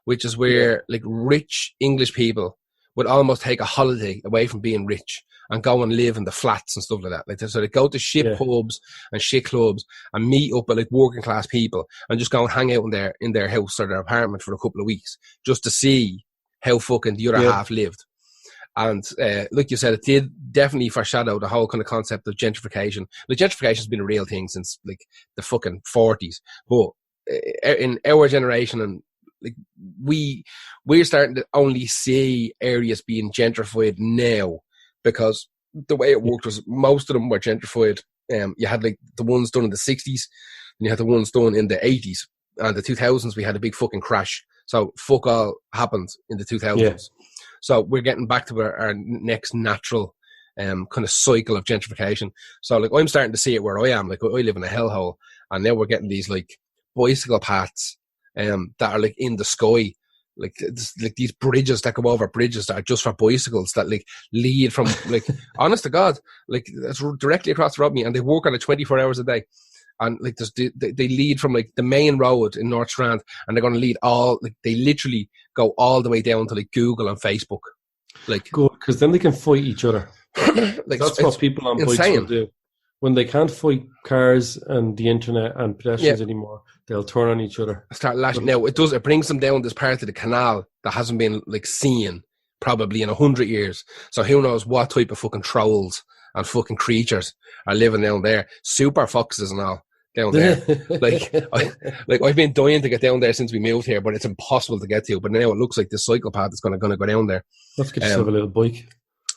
which is where like rich English people would almost take a holiday away from being rich and go and live in the flats and stuff like that. Like, so they go to shit pubs and shit clubs and meet up with like working class people and just go and hang out in their house or their apartment for a couple of weeks just to see how fucking the other half lived. And like you said, it did definitely foreshadow the whole kind of concept of gentrification. Like, gentrification has been a real thing since like the fucking 40s. But in our generation, and like we're starting to only see areas being gentrified now, because the way it worked was most of them were gentrified. You had like the ones done in the 60s, and you had the ones done in the 80s. And the 2000s, we had a big fucking crash. So fuck all happened in the 2000s. Yeah. So we're getting back to our next natural kind of cycle of gentrification. So like I'm starting to see it where I am. Like I live in a hellhole, and now we're getting these like bicycle paths that are like in the sky. Like these bridges that go over bridges that are just for bicycles that like lead from like honest to God, like that's directly across the road me, and they work on it 24 hours a day. And like they lead from like the main road in North Strand, and they're going to lead they literally go all the way down to like Google and Facebook. Like, good, because then they can fight each other. Like, that's what people on bikes will do. When they can't fight cars and the internet and pedestrians anymore, they'll turn on each other. Start lashing. Now it brings them down this part of the canal that hasn't been like seen probably in 100 years. So who knows what type of fucking trolls and fucking creatures are living down there. Super foxes and all down there. I've been dying to get down there since we moved here, but it's impossible to get to. But now it looks like the cycle path is going to go down there. Let's get yourself a little bike.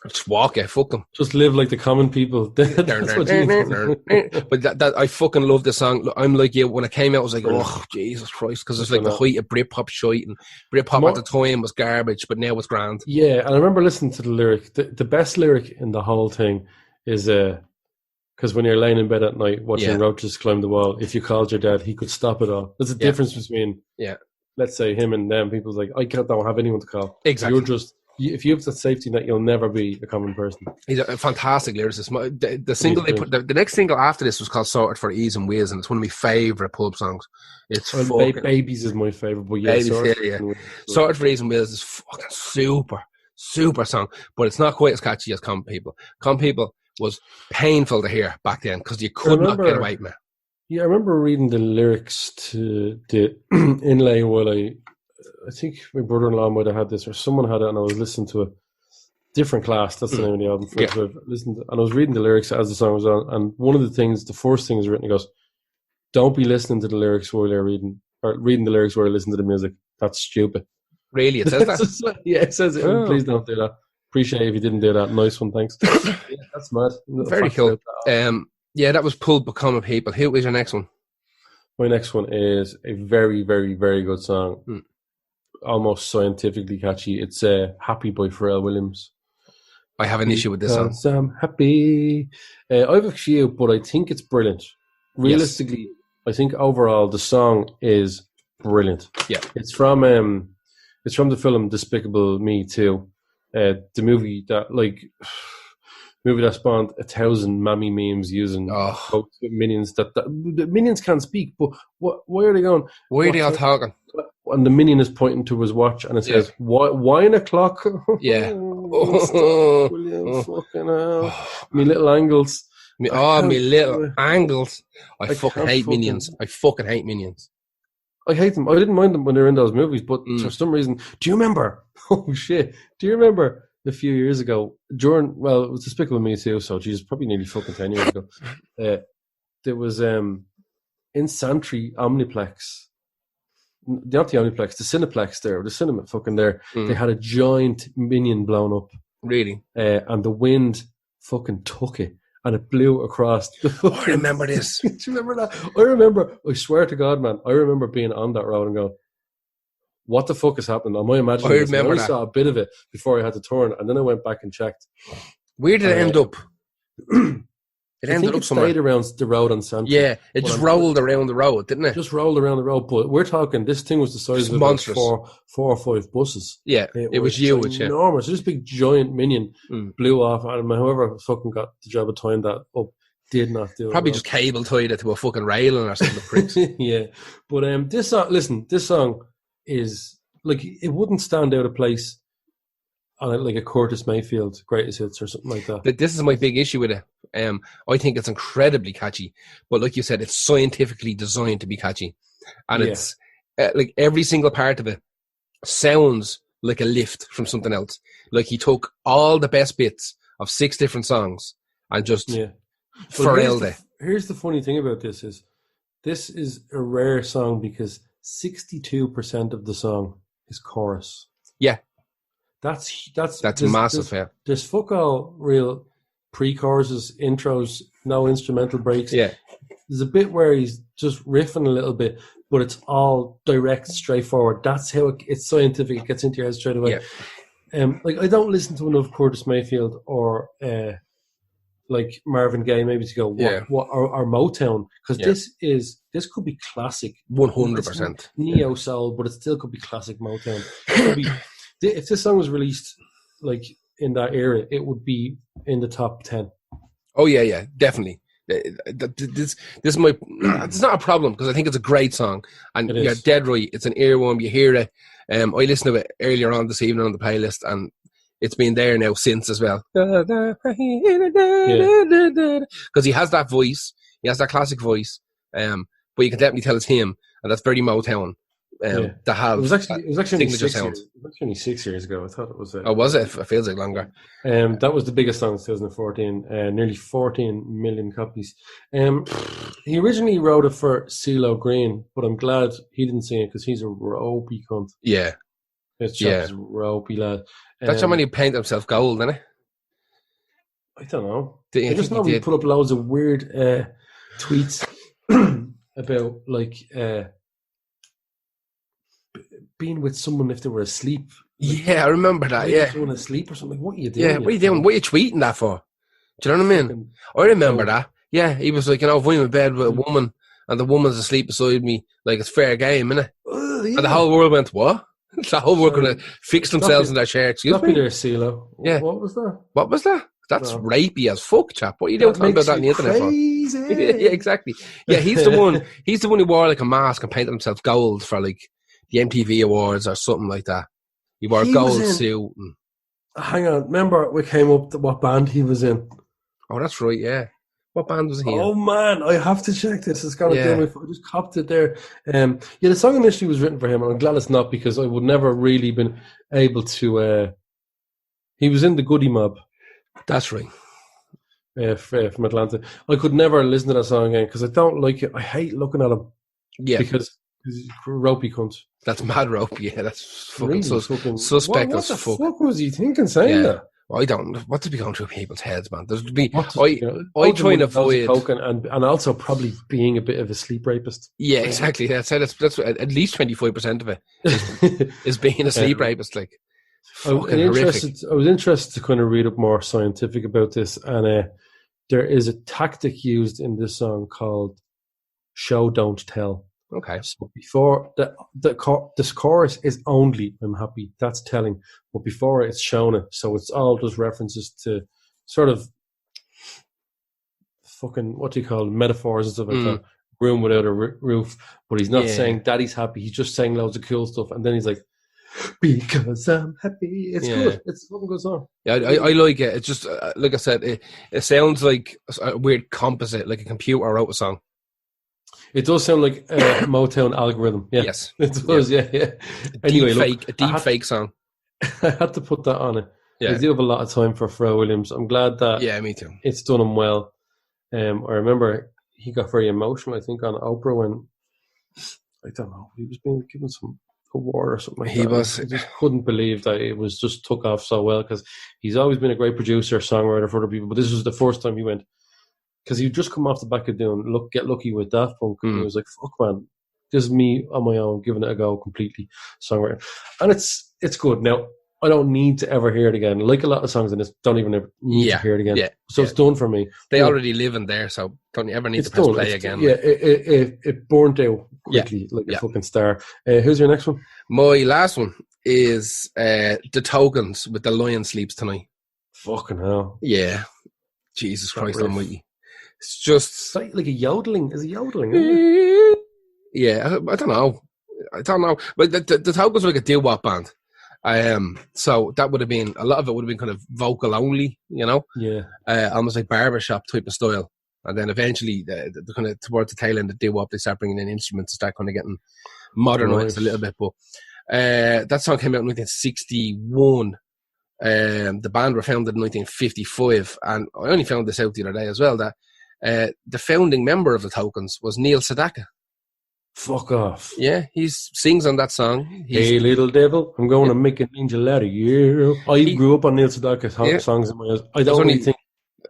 Just walk it, fuck them. Just live like the common people. But that I fucking love this song. I'm like you. When it came out, I was like, oh, Jesus Christ. Because it's like the height of Britpop shite. And Britpop at the time was garbage, but now it's grand. Yeah, and I remember listening to the lyric. The best lyric in the whole thing is because when you're laying in bed at night watching roaches climb the wall, if you called your dad, he could stop it all. There's a difference between, let's say, him and them. People's like, I don't have anyone to call. Exactly. You're just... If you have that safety net, you'll never be a common person. He's a fantastic lyricist. The single they put, the next single after this was called "Sorted for Ease and Whiz," and it's one of my favourite pub songs. It's Babies is my favourite, but Sorted for Ease and Whiz is fucking super song, but it's not quite as catchy as Common People. Common People was painful to hear back then because you could not get away from it. Yeah, I remember reading the lyrics to the inlay while I think my brother-in-law might have had this, or someone had it, and I was listening to a different class. That's the name of the album. And I was reading the lyrics as the song was on, and one of the first thing is written, it goes, "Don't be listening to the lyrics while you're reading the lyrics while you listen to the music. That's stupid." Really, it says that? Yeah, it says it. Oh. Please don't do that. Appreciate it if you didn't do that. Nice one, thanks. That's mad. Very cool. That was pulled by Common People. Who is your next one? My next one is a very, very, very good song. Almost scientifically catchy. It's Happy by Pharrell Williams. I have an issue with this song. I'm happy. I have a few, but I think it's brilliant. Realistically, I think overall the song is brilliant. Yeah. It's from the film Despicable Me 2. The movie that spawned 1,000 mammy memes using minions that the minions can't speak, but why are they going? Why are they all talking? And the minion is pointing to his watch, and it says, "Wine o'clock." Yeah. Fucking hell. Me little angles. Me little angles. I fucking hate minions. I fucking hate minions. I hate them. I didn't mind them when they were in those movies, but for some reason, do you remember? Oh shit! Do you remember a few years ago it was Despicable Me too, so Jesus, probably nearly fucking 10 years ago. There was in Santry Omniplex. Not the Omniplex, the Cineplex there, the cinema fucking there. They had a giant minion blown up. Really? And the wind fucking took it and it blew across the I remember this. Do you remember that? I swear to God, man, I remember being on that road and going, what the fuck is happening? Am I imagining this? I only saw a bit of it before I had to turn, and then I went back and checked. Where did it end up? It I ended think up it somewhere. stayed around the road on Central. Yeah, it just rolled around the road, didn't it? Just rolled around the road, but we're talking, this thing was the size of about Monstrous. four or five buses. Yeah, it was huge. Yeah. Enormous. This big giant minion Mm. blew off, and whoever fucking got the job of tying that up did not do it. Probably well. just cable tied it to a fucking railing or something. Pricks. Yeah, but this song, listen, this song is like, it wouldn't stand out of place on like a Curtis Mayfield greatest hits or something like that. But this is my big issue with it. I think it's incredibly catchy, but like you said, it's scientifically designed to be catchy, and it's like every single part of it sounds like a lift from something else. Like he took all the best bits of 6 different songs and just furled it. Here's the funny thing about this is a rare song because 62% of the song is chorus. Yeah. That's massive. There's fuck all real pre-choruses, intros, no instrumental breaks. Yeah. There's a bit where he's just riffing a little bit, but it's all direct, straightforward. That's how it's scientific. It gets into your head straight away. Yeah. Like, I don't listen to enough Curtis Mayfield or like Marvin Gaye maybe to go what or Motown, because this could be classic 100% neo soul, but it still could be classic Motown. It could be, if this song was released like in that era, it would be in the top 10. Oh yeah, definitely. This is my. It's not a problem because I think it's a great song, and you're dead right. It's an earworm. You hear it. I listened to it earlier on this evening on the playlist, and it's been there now since as well. Because he has that voice, he has that classic voice, but you can definitely tell it's him, and that's very Motown. To have it was actually signature sound. It was only 6 years ago. I thought it was. Oh, was it? It feels like longer. That was the biggest song in 2014. Nearly 14 million copies. He originally wrote it for CeeLo Green, but I'm glad he didn't sing it because he's a ropey cunt. Yeah. This chap is a ropey lad. That's how many paint himself gold, isn't it? I don't know. I just know he put up loads of weird tweets about like being with someone if they were asleep. Like, I remember that. Someone asleep or something. What are you doing? Yeah, what are you doing? What are you tweeting that for? Do you know what I mean? I remember that. Yeah, he was like, if I'm in bed with a woman and the woman's asleep beside me, like it's fair game, innit? And the whole world went, what? The whole world going to fix themselves in their chair. Excuse me? There, CeeLo. Yeah. What was that? What was that? That's rapey as fuck, chap. What are you doing talking about that on the internet for? Yeah, exactly. Yeah, he's the one. He's the one who wore like a mask and painted himself gold for like the MTV Awards or something like that. He wore a gold suit. Hang on, remember we came up to what band he was in? Oh, that's right. Yeah. What band was he in? Oh man, I have to check this. It's gonna do me. I just copped it there. The song initially was written for him, and I'm glad it's not because I would never really been able to. He was in the Goody Mob. That's right. From Atlanta. I could never listen to that song again because I don't like it. I hate looking at him. Yeah. Because he's a ropey cunt. That's mad rope. Yeah, that's fucking, really suspect as fuck. What the fuck was he thinking saying that? I don't know. What did be going through people's heads, man? There's be I try and avoid and also probably being a bit of a sleep rapist. Yeah, exactly. I'd say that's at least 25% of it is being a sleep rapist. Like, I was interested to kind of read up more scientific about this, and there is a tactic used in this song called "show don't tell." Okay. So before this chorus is only "I'm happy," that's telling, but before it's shown it, so it's all just references to sort of fucking what do you call it, metaphors and stuff like that. Room without a roof, but he's not saying Daddy's happy. He's just saying loads of cool stuff, and then he's like, "Because I'm happy." It's good. It's fucking good song. Yeah, I like it. It's just like I said, it sounds like a weird composite, like a computer wrote a song. It does sound like a Motown algorithm. Yeah. Yes, it does. Yeah. A deep fake song. I had to put that on it. Yeah. I do have a lot of time for Pharrell Williams. I'm glad that. Yeah, me too. It's done him well. I remember he got very emotional. I think on Oprah when I don't know he was being given some award or something like that. I just couldn't believe that it was just took off so well because he's always been a great producer, songwriter for other people. But this was the first time he went. Because he'd just come off the back of doing Get Lucky with Daft Punk, and he was like, "Fuck, man, this is me on my own, giving it a go completely." Songwriter, and it's good. Now, I don't need to ever hear it again. Like a lot of songs in this, don't even ever need to hear it again. So it's done for me. They already live in there, so don't ever need to press play again. Yeah, it burnt out quickly like a fucking star. Who's your next one? My last one is The Tokens with The Lion Sleeps Tonight. Fucking hell. Yeah. Jesus Christ almighty. It's just... It's like a yodeling. Is it yodeling? Yeah, I don't know. But the Tokens were like a doo-wop band. So that would have been, a lot of it would have been kind of vocal only, you know? Yeah. Almost like barbershop type of style. And then eventually, the kind of towards the tail end of doo-wop, they start bringing in instruments and start kind of getting modernized a little bit. But that song came out in 1961. The band were founded in 1955. And I only found this out the other day as well, that the founding member of the Tokens was Neil Sedaka. Fuck off. Yeah, he sings on that song. Hey, little devil, I'm going to make an angel out of you. I grew up on Neil Sedaka songs in my house. I don't really think...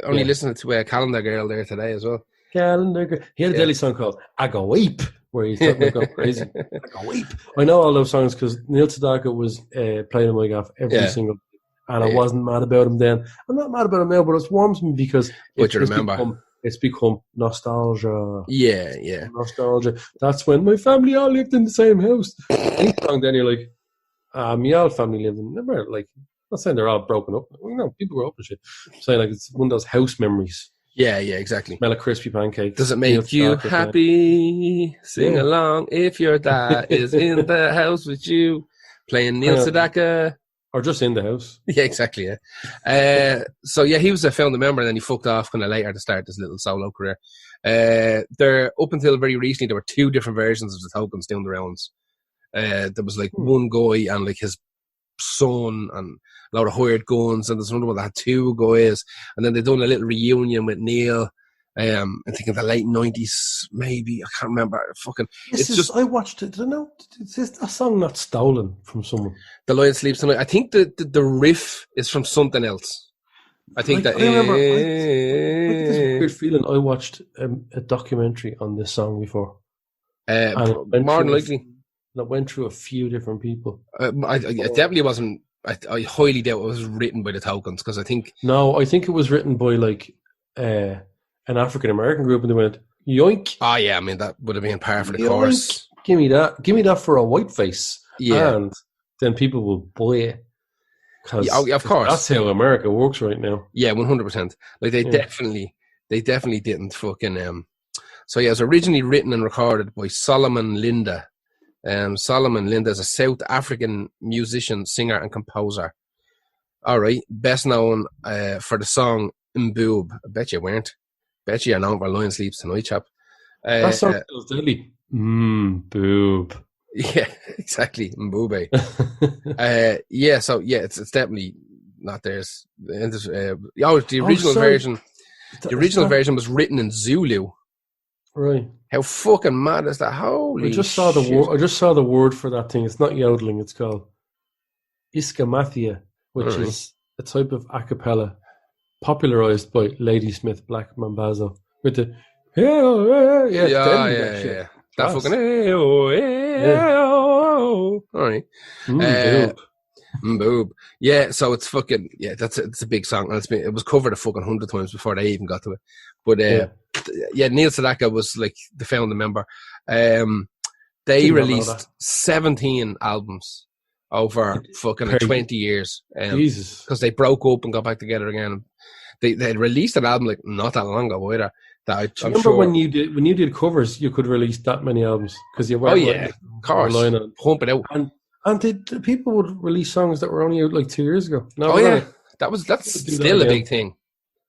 Only listening to a Calendar Girl there today as well. Calendar Girl. He had a Delhi song called I Go Weep, where he's talking about going crazy. I Go Weep. I know all those songs because Neil Sedaka was playing on my gaff every single day. And I wasn't mad about him then. I'm not mad about him now, but it warms me because it's become nostalgia. Yeah. Nostalgia. That's when my family all lived in the same house. Any song then you're like, my all family lived in, never like, I'm not saying they're all broken up. You know, people grow up and shit. I'm saying like it's one of those house memories. Yeah, exactly. Smell of crispy pancakes. Does it make you happy? Sing along if your dad is in the house with you, playing Neil Sedaka. Or just in the house. Yeah, exactly, yeah. So, yeah, he was a founding member, and then he fucked off kind of later to start this little solo career. Up until very recently, there were two different versions of the Tokens doing the rounds. There was, like, one guy and, like, his son and a lot of hired guns, and there's another one that had two guys. And then they done a little reunion with Neil. I think in the late 90s, maybe. I can't remember. I watched it. I don't know. Is that song not stolen from someone? The Lion Sleeps Tonight. I think the riff is from something else. I think I remember. I get this weird feeling. I watched a documentary on this song before. More than likely. That went through a few different people. It definitely wasn't. I highly doubt it was written by the Tokens because I think. No, I think it was written by like. An African American group, and they went, yoink. Oh, yeah, I mean, that would have been par for the course. Give me that for a white face. Yeah. And then people will buy it. Of course. That's how America works right now. Yeah, 100%. Like, they definitely didn't fucking, So, yeah, it was originally written and recorded by Solomon Linda. Solomon Linda is a South African musician, singer, and composer. All right. Best known for the song Mboob. I bet you weren't. Bet you are known for Lion Sleeps Tonight, chap. That song feels deadly. Boob. Yeah, exactly. Mboobe. So it's definitely not theirs. The original version. The original version was written in Zulu. Right. How fucking mad is that? Holy! I just saw the word for that thing. It's not yodeling. It's called Iskamathia, which is a type of a cappella popularized by Ladysmith Black Mambazo with the yeah. That fucking all right. Mboob. Yeah, so it's fucking it's a big song. And it was covered a fucking 100 times before they even got to it. But Neil Sedaka was like the founding member. They released 17 albums over fucking 20 years. Jesus. Because they broke up and got back together again. They had released an album like not that long ago either. When you did covers, you could release that many albums because you were of course, pump it out. And the people would release songs that were only out like 2 years ago. That's still a big thing.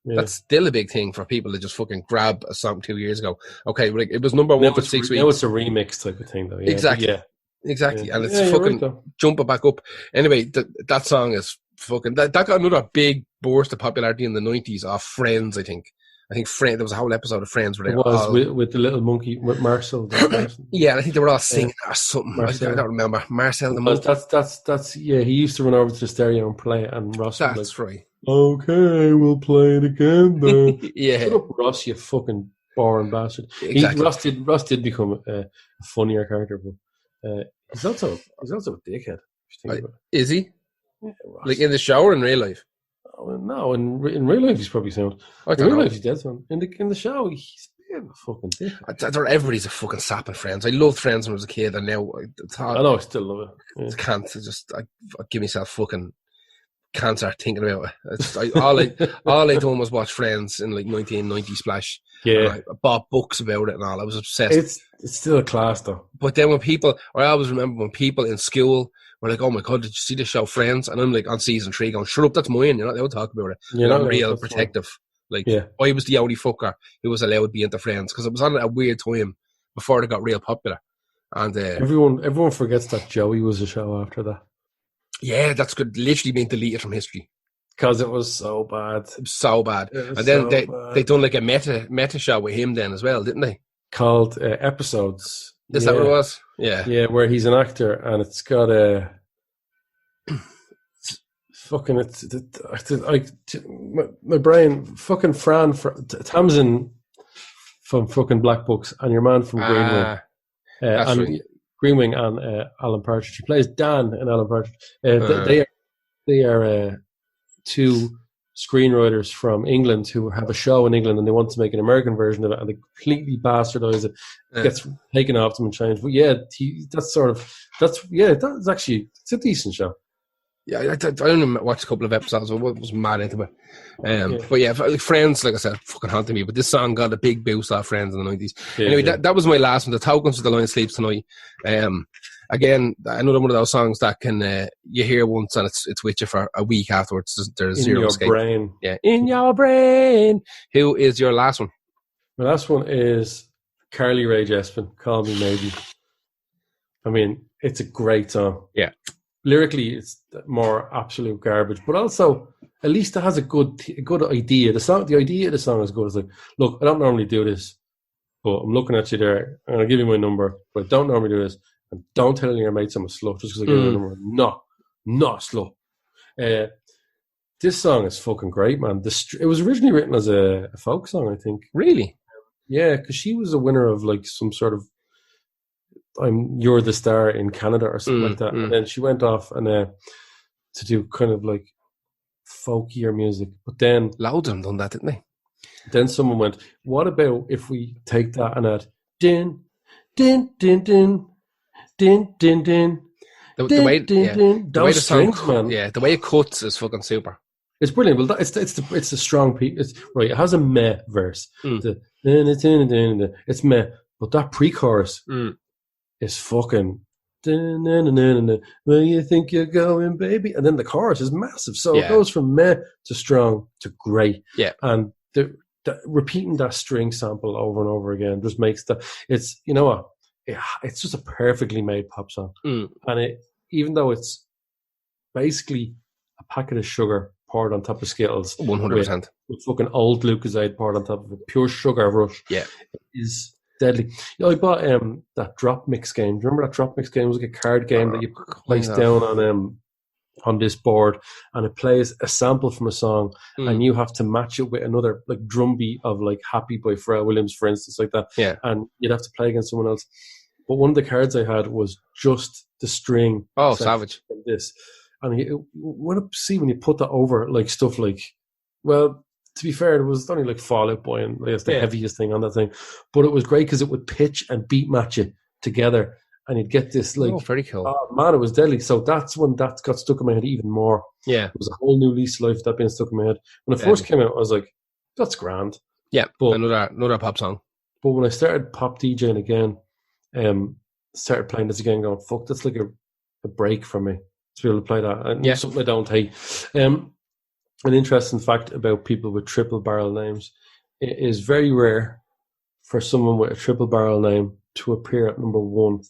Yeah. That's still a big thing for people to just fucking grab a song 2 years ago. Okay, it was number one for 6 weeks. Now it's a remix type of thing, though. Yeah. Exactly, and it's fucking jumping back up. Anyway, that song is fucking that got another big burst of popularity in the 90s off Friends. I think Friends. There was a whole episode of Friends where with the little monkey with Marcel. Yeah, I think they were all singing or something. Marcel. I don't remember. Marcel the monkey. That's he used to run over to the stereo and play it, and Ross. That's right. Okay, we'll play it again then. Yeah. Shut up, Ross, you fucking boring bastard. Exactly. Ross did become a funnier character, but he's also a dickhead. Is he? Yeah, Ross. Like in the shower in real life? Oh, no, in real life he's probably sound. I In don't real know. life he's dead sound. In the show he's a bit of a fucking dick. Everybody's a fucking sap in Friends. I loved Friends when I was a kid, and now I thought I know I still love it. I Yeah. can't. I give myself fucking cancer thinking about it. All I done was watch Friends in like 1990 splash. Yeah. And I bought books about it and all. I was obsessed. It's still a class though. But then I always remember when people in school were like, "Oh my god, did you see the show Friends?" And I'm like on season 3 going, "Shut up, that's mine. You're not allowed to talk about it." You Like, know, I'm real that's protective. Like Yeah. I was the only fucker who was allowed to be into Friends because it was on at a weird time before they got real popular. And Everyone forgets that Joey was a show after that yeah, that's good. Literally being deleted from history. because it was so bad. It was so bad. It was And then so they bad. done like a meta show with him then as well, didn't they? Called Episodes. Is that what it was? Yeah. Yeah, where he's an actor and it's got a fucking my brain fucking Fran Tamsin from fucking Black Books and your man from Green Wing. That's And right. Green Wing and Alan Partridge. He plays Dan in Alan Partridge. They are two screenwriters from England who have a show in England and they want to make an American version of it and they completely bastardize it. It gets taken off them and changed. But yeah, that's actually it's a decent show. Yeah, I only watched a couple of episodes. I was mad into it. But yeah, like Friends, like I said, fucking haunted me. But this song got a big boost off Friends in the 90s. Yeah, anyway, yeah. that was my last one. The Tokens of the Lion Sleeps Tonight. Again, another one of those songs that can you hear once and it's with you for a week afterwards. There's In zero your escape. brain. Yeah, in your brain. Who is your last one? My last one is Carly Rae Jepsen, Call Me Maybe. I mean, it's a great song. Yeah. Lyrically, it's more absolute garbage, but also at least it has a good idea. The idea of the song is good. It's like, look, I don't normally do this, but I'm looking at you there, and I'll give you my number, but I don't normally do this. And don't tell your mates I'm a slut just because I give you a number. No, not a slut. This song is fucking great, man. It was originally written as a folk song, I think. Really? Yeah, because she was a winner of like some sort of You're the Star in Canada or something like that. And then she went off and to do kind of like folkier music. But then Loads of them done that, didn't they? Then someone went, what about if we take that and add din, din, din, din, din, din, din. The way the strings, song, man. the way it cuts is fucking super. It's brilliant. Well, it's the strong piece. It's right. It has a meh verse. It's meh, but that pre-chorus is fucking. Where you think you're going, baby? And then the chorus is massive. So it goes from meh to strong to great. Yeah, and repeating that string sample over and over again just makes it's you know what. It's just a perfectly made pop song, and even though it's basically a packet of sugar poured on top of Skittles, 100%, with fucking old Lucozade poured on top of it, pure sugar rush, it is deadly. You know, I bought that drop mix game. Do you remember that drop mix game? It was like a card game that you place down on this board, and it plays a sample from a song, and you have to match it with another like drum beat of like Happy by Pharrell Williams, for instance, like that. Yeah, and you'd have to play against someone else. But one of the cards I had was just the string. Oh, savage! Like this, and when you put that over like stuff like, well, to be fair, it was only like Fall Out Boy, and it's the heaviest thing on that thing. But it was great because it would pitch and beat match it together. And you'd get this like, very cool. Oh man, it was deadly. So that's when that got stuck in my head even more. Yeah, it was a whole new lease of life that being stuck in my head. When it first came out, I was like, "That's grand." Yeah, but another pop song. But when I started pop DJing again, started playing this again, going, "Fuck, that's like a break for me to be able to play that." And something I don't hate. An interesting fact about people with triple barrel names: it is very rare for someone with a triple barrel name to appear at number one.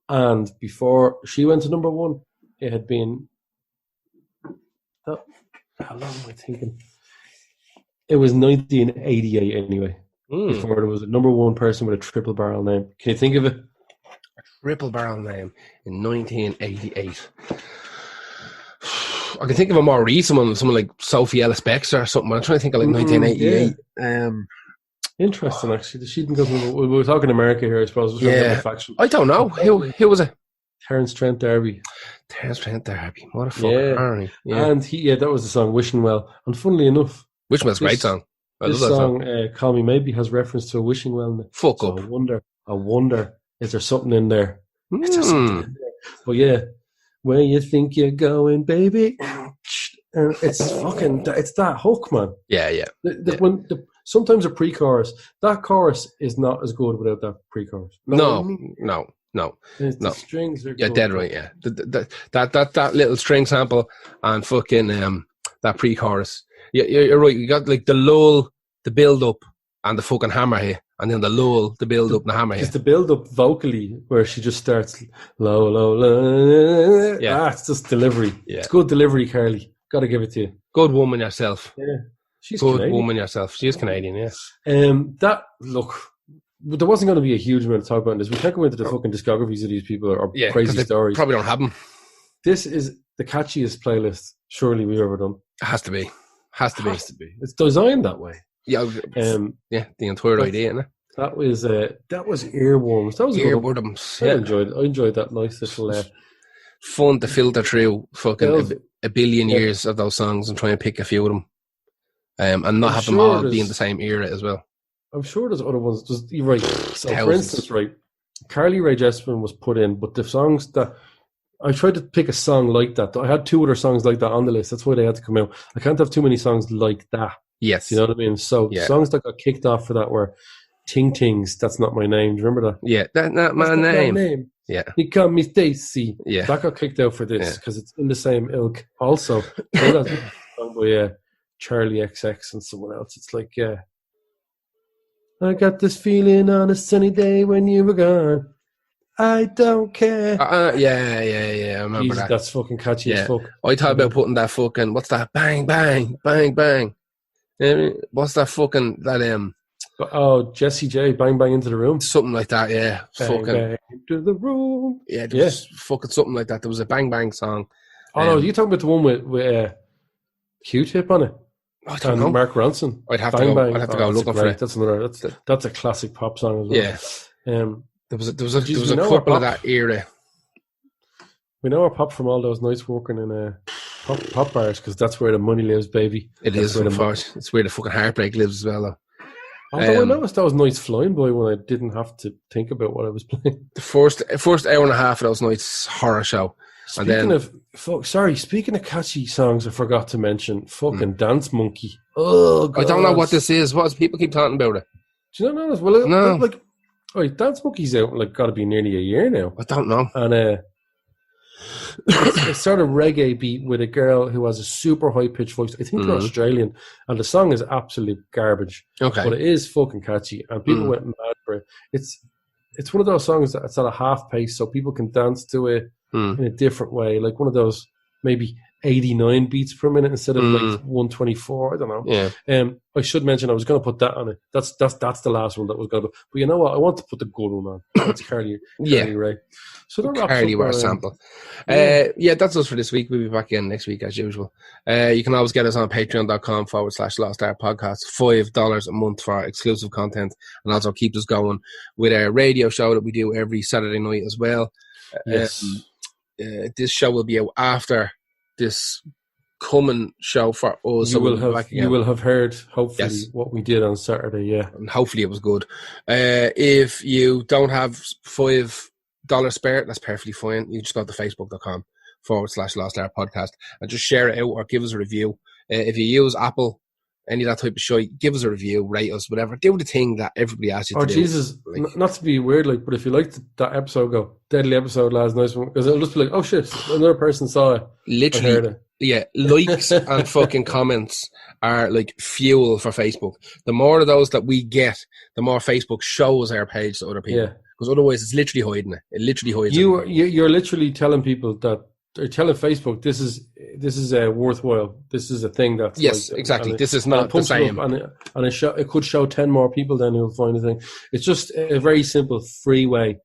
And before she went to number one, it had been... how long am I thinking? It was 1988 anyway, before there was a number one person with a triple barrel name. Can you think of it? A triple barrel name in 1988. I can think of a more recent one, someone like Sophie Ellis Bextor or something. I'm trying to think of like 1988. Yeah. Interesting, actually. She didn't go to. We were talking America here, I suppose. I don't know. Who was it? Terence Trent D'Arby. Terence Trent D'Arby. What a fucking irony. Yeah. And that was the song Wishing Well. And funnily enough, Wishing Well's a great song. I love this that song, Call Me Maybe, has reference to a wishing well in it. Fuck up. I wonder, is there something in there? Is there something in there? But yeah, where you think you're going, baby? And it's that hook, man. Yeah. Sometimes a pre-chorus, that chorus is not as good without that pre-chorus. No. The strings are good. Dead right, yeah. That little string sample and fucking that pre-chorus. You're right. You got like the lull, the build-up, and the fucking hammer here. And then the lull, the build-up, and the hammer here. It's the build-up vocally where she just starts low, low, low. Yeah. It's just delivery. Yeah. It's good delivery, Carly. Got to give it to you. Good woman yourself. Yeah. She's good Canadian. woman yourself. She is Canadian, yes. There wasn't going to be a huge amount to talk about in this. We can't go into the fucking discographies of these people or crazy stories. Probably don't have them. This is the catchiest playlist surely we've ever done. It has to be. Has to be. It's designed that way. Yeah. The entire idea, isn't it? That was Earworms. That was Earworms. I enjoyed that nice little fun to filter through fucking a billion years of those songs and try and pick a few of them. And not have them all be in the same era as well. I'm sure there's other ones. You're right. So for instance, right, Carly Rae Jepsen was put in, but the songs that I tried to pick a song like that. I had 2 other songs like that on the list. That's why they had to come out. I can't have too many songs like that. Yes. You know what I mean? So songs that got kicked off for that were Ting Tings, That's Not My Name. Do you remember that? Yeah, that's not my name. Yeah. He called me Stacy. Yeah. That got kicked out for this because it's in the same ilk. Also, that song by Charlie XX and someone else. It's like, I got this feeling on a sunny day when you were gone. I don't care. Yeah. I remember that. That's fucking catchy as fuck. I thought about putting that fucking, what's that? Bang, bang, bang, bang. What's that fucking, Jessie J, Bang Bang Into the Room. Something like that, yeah. Bang Bang Into the Room. Yeah, there was fucking something like that. There was a Bang Bang song. Oh, no, you talking about the one with Q-Tip on it? I don't know. Mark Ronson. I'd have to go looking for it. That's a classic pop song as well. Yeah. There was a couple of that era. We know our pop from all those nights working in pop bars because that's where the money lives, baby. It's where the fucking heartbreak lives as well, though. Although I noticed that was nights flying by when I didn't have to think about what I was playing. The first hour and a half of those nights, horror show. Speaking of catchy songs, I forgot to mention fucking Dance Monkey. Oh, God. I don't know what this is. People keep talking about it? Do you not know this? Well, no. Dance Monkey's out got to be nearly a year now. I don't know. And it's sort of reggae beat with a girl who has a super high pitched voice. I think they're Australian, and the song is absolute garbage. Okay, but it is fucking catchy, and people went mad for it. It's one of those songs that's at a half pace, so people can dance to it in a different way, like one of those maybe 89 beats per minute instead of like 124. I don't know. Yeah. I should mention I was going to put that on it. That's the last one that was going to. But you know what? I want to put the good one on. That's Carly Rae. So that Carly Rae sample. That's us for this week. We'll be back again next week as usual. You can always get us on patreon.com/Lost Art Podcast. $5 a month for our exclusive content, and also keep us going with our radio show that we do every Saturday night as well. Yes. This show will be out after this coming show for us. You will have heard, hopefully, what we did on Saturday, and hopefully it was good. If you don't have $5 spare, that's perfectly fine. You just go to facebook.com/Lost Art Podcast and just share it out or give us a review. If you use Apple, any of that type of shit, give us a review, rate us, whatever. Do the thing that everybody asks you to do. Jesus, not to be weird, but if you liked that episode, go, deadly episode last night, because it'll just be like, oh shit, another person saw it. Literally, likes and fucking comments are like fuel for Facebook. The more of those that we get, the more Facebook shows our page to other people. Because otherwise it's literally hiding it. It literally hides it. You're literally telling people that, or telling Facebook, this is worthwhile. This is a thing that's exactly. This is not the same. And it could show 10 more people, then who'll find the thing. It's just a very simple, free way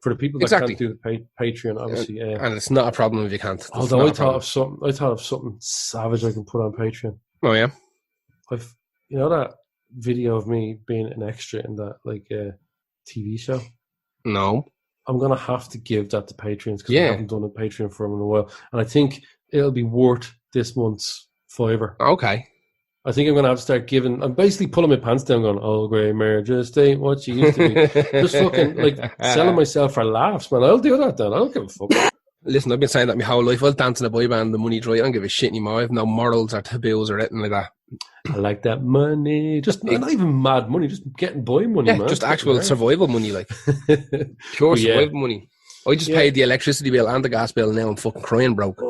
for the people that can't do the Patreon, obviously. And it's not a problem if you can't. Although I thought of something savage I can put on Patreon. Oh yeah, that video of me being an extra in that TV show. No. I'm going to have to give that to Patreons because Yeah. I haven't done a Patreon for them in a while. And I think it'll be worth this month's $5. Okay. I think I'm going to have to start giving. I'm basically pulling my pants down, going, "Oh, grey mare, just ain't what she used to be." Just fucking like selling myself for laughs, man. I'll do that then. I don't give a fuck. Listen, I've been saying that my whole life. I'll dance in a boy band, the money's right. I don't give a shit anymore. I have no morals or taboos or anything like that. I like that money. Just not even mad money, just getting boy money, man. Just actual survival money, like pure survival money. I just paid the electricity bill and the gas bill. Now I'm fucking crying, broke.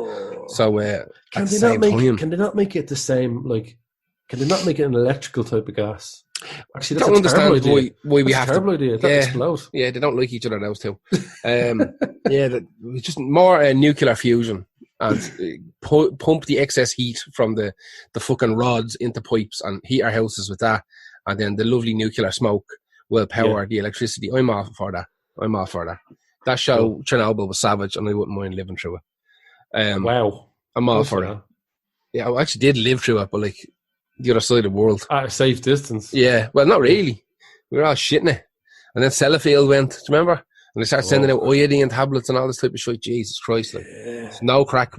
So can they not make it the same? Like, can they not make it an electrical type of gas? Actually, that's I don't understand why we have to. Terrible idea. That explode. Yeah, they don't like each other, those two. Just more nuclear fusion and pump the excess heat from the fucking rods into pipes and heat our houses with that, and then the lovely nuclear smoke will power the electricity. I'm all for that. That show Chernobyl was savage, and I wouldn't mind living through it. Wow, I'm all for it. Yeah, I actually did live through it, but like the other side of the world. At a safe distance. Yeah, well, not really. We were all shitting it. And then Sellafield went, do you remember? And they started sending out iodine tablets and all this type of shit. Jesus Christ, like, it's no crack.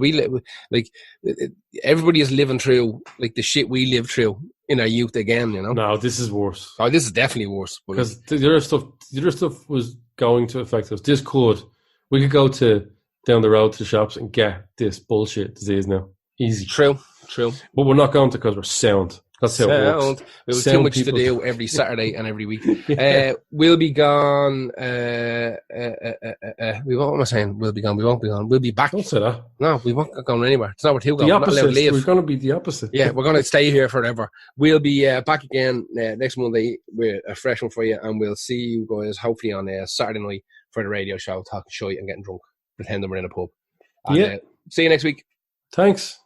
Everybody is living through, like, the shit we lived through in our youth again, you know? No, this is worse. Oh, this is definitely worse. Because the other stuff was going to affect us. We could go down the road to the shops and get this bullshit disease now. Easy. True. But we're not going to because we're sound. That's how it works. We have too much to do every Saturday and every week. We'll be gone. What am I saying? We'll be gone. We won't be gone. We'll be back. Don't say that. No, we won't go anywhere. It's not where to go. The opposite. We're going to be the opposite. Yeah, we're going to stay here forever. We'll be back again next Monday with a fresh one for you, and we'll see you guys hopefully on Saturday night for the radio show, talking shit and getting drunk, pretending we're in a pub. And, see you next week. Thanks.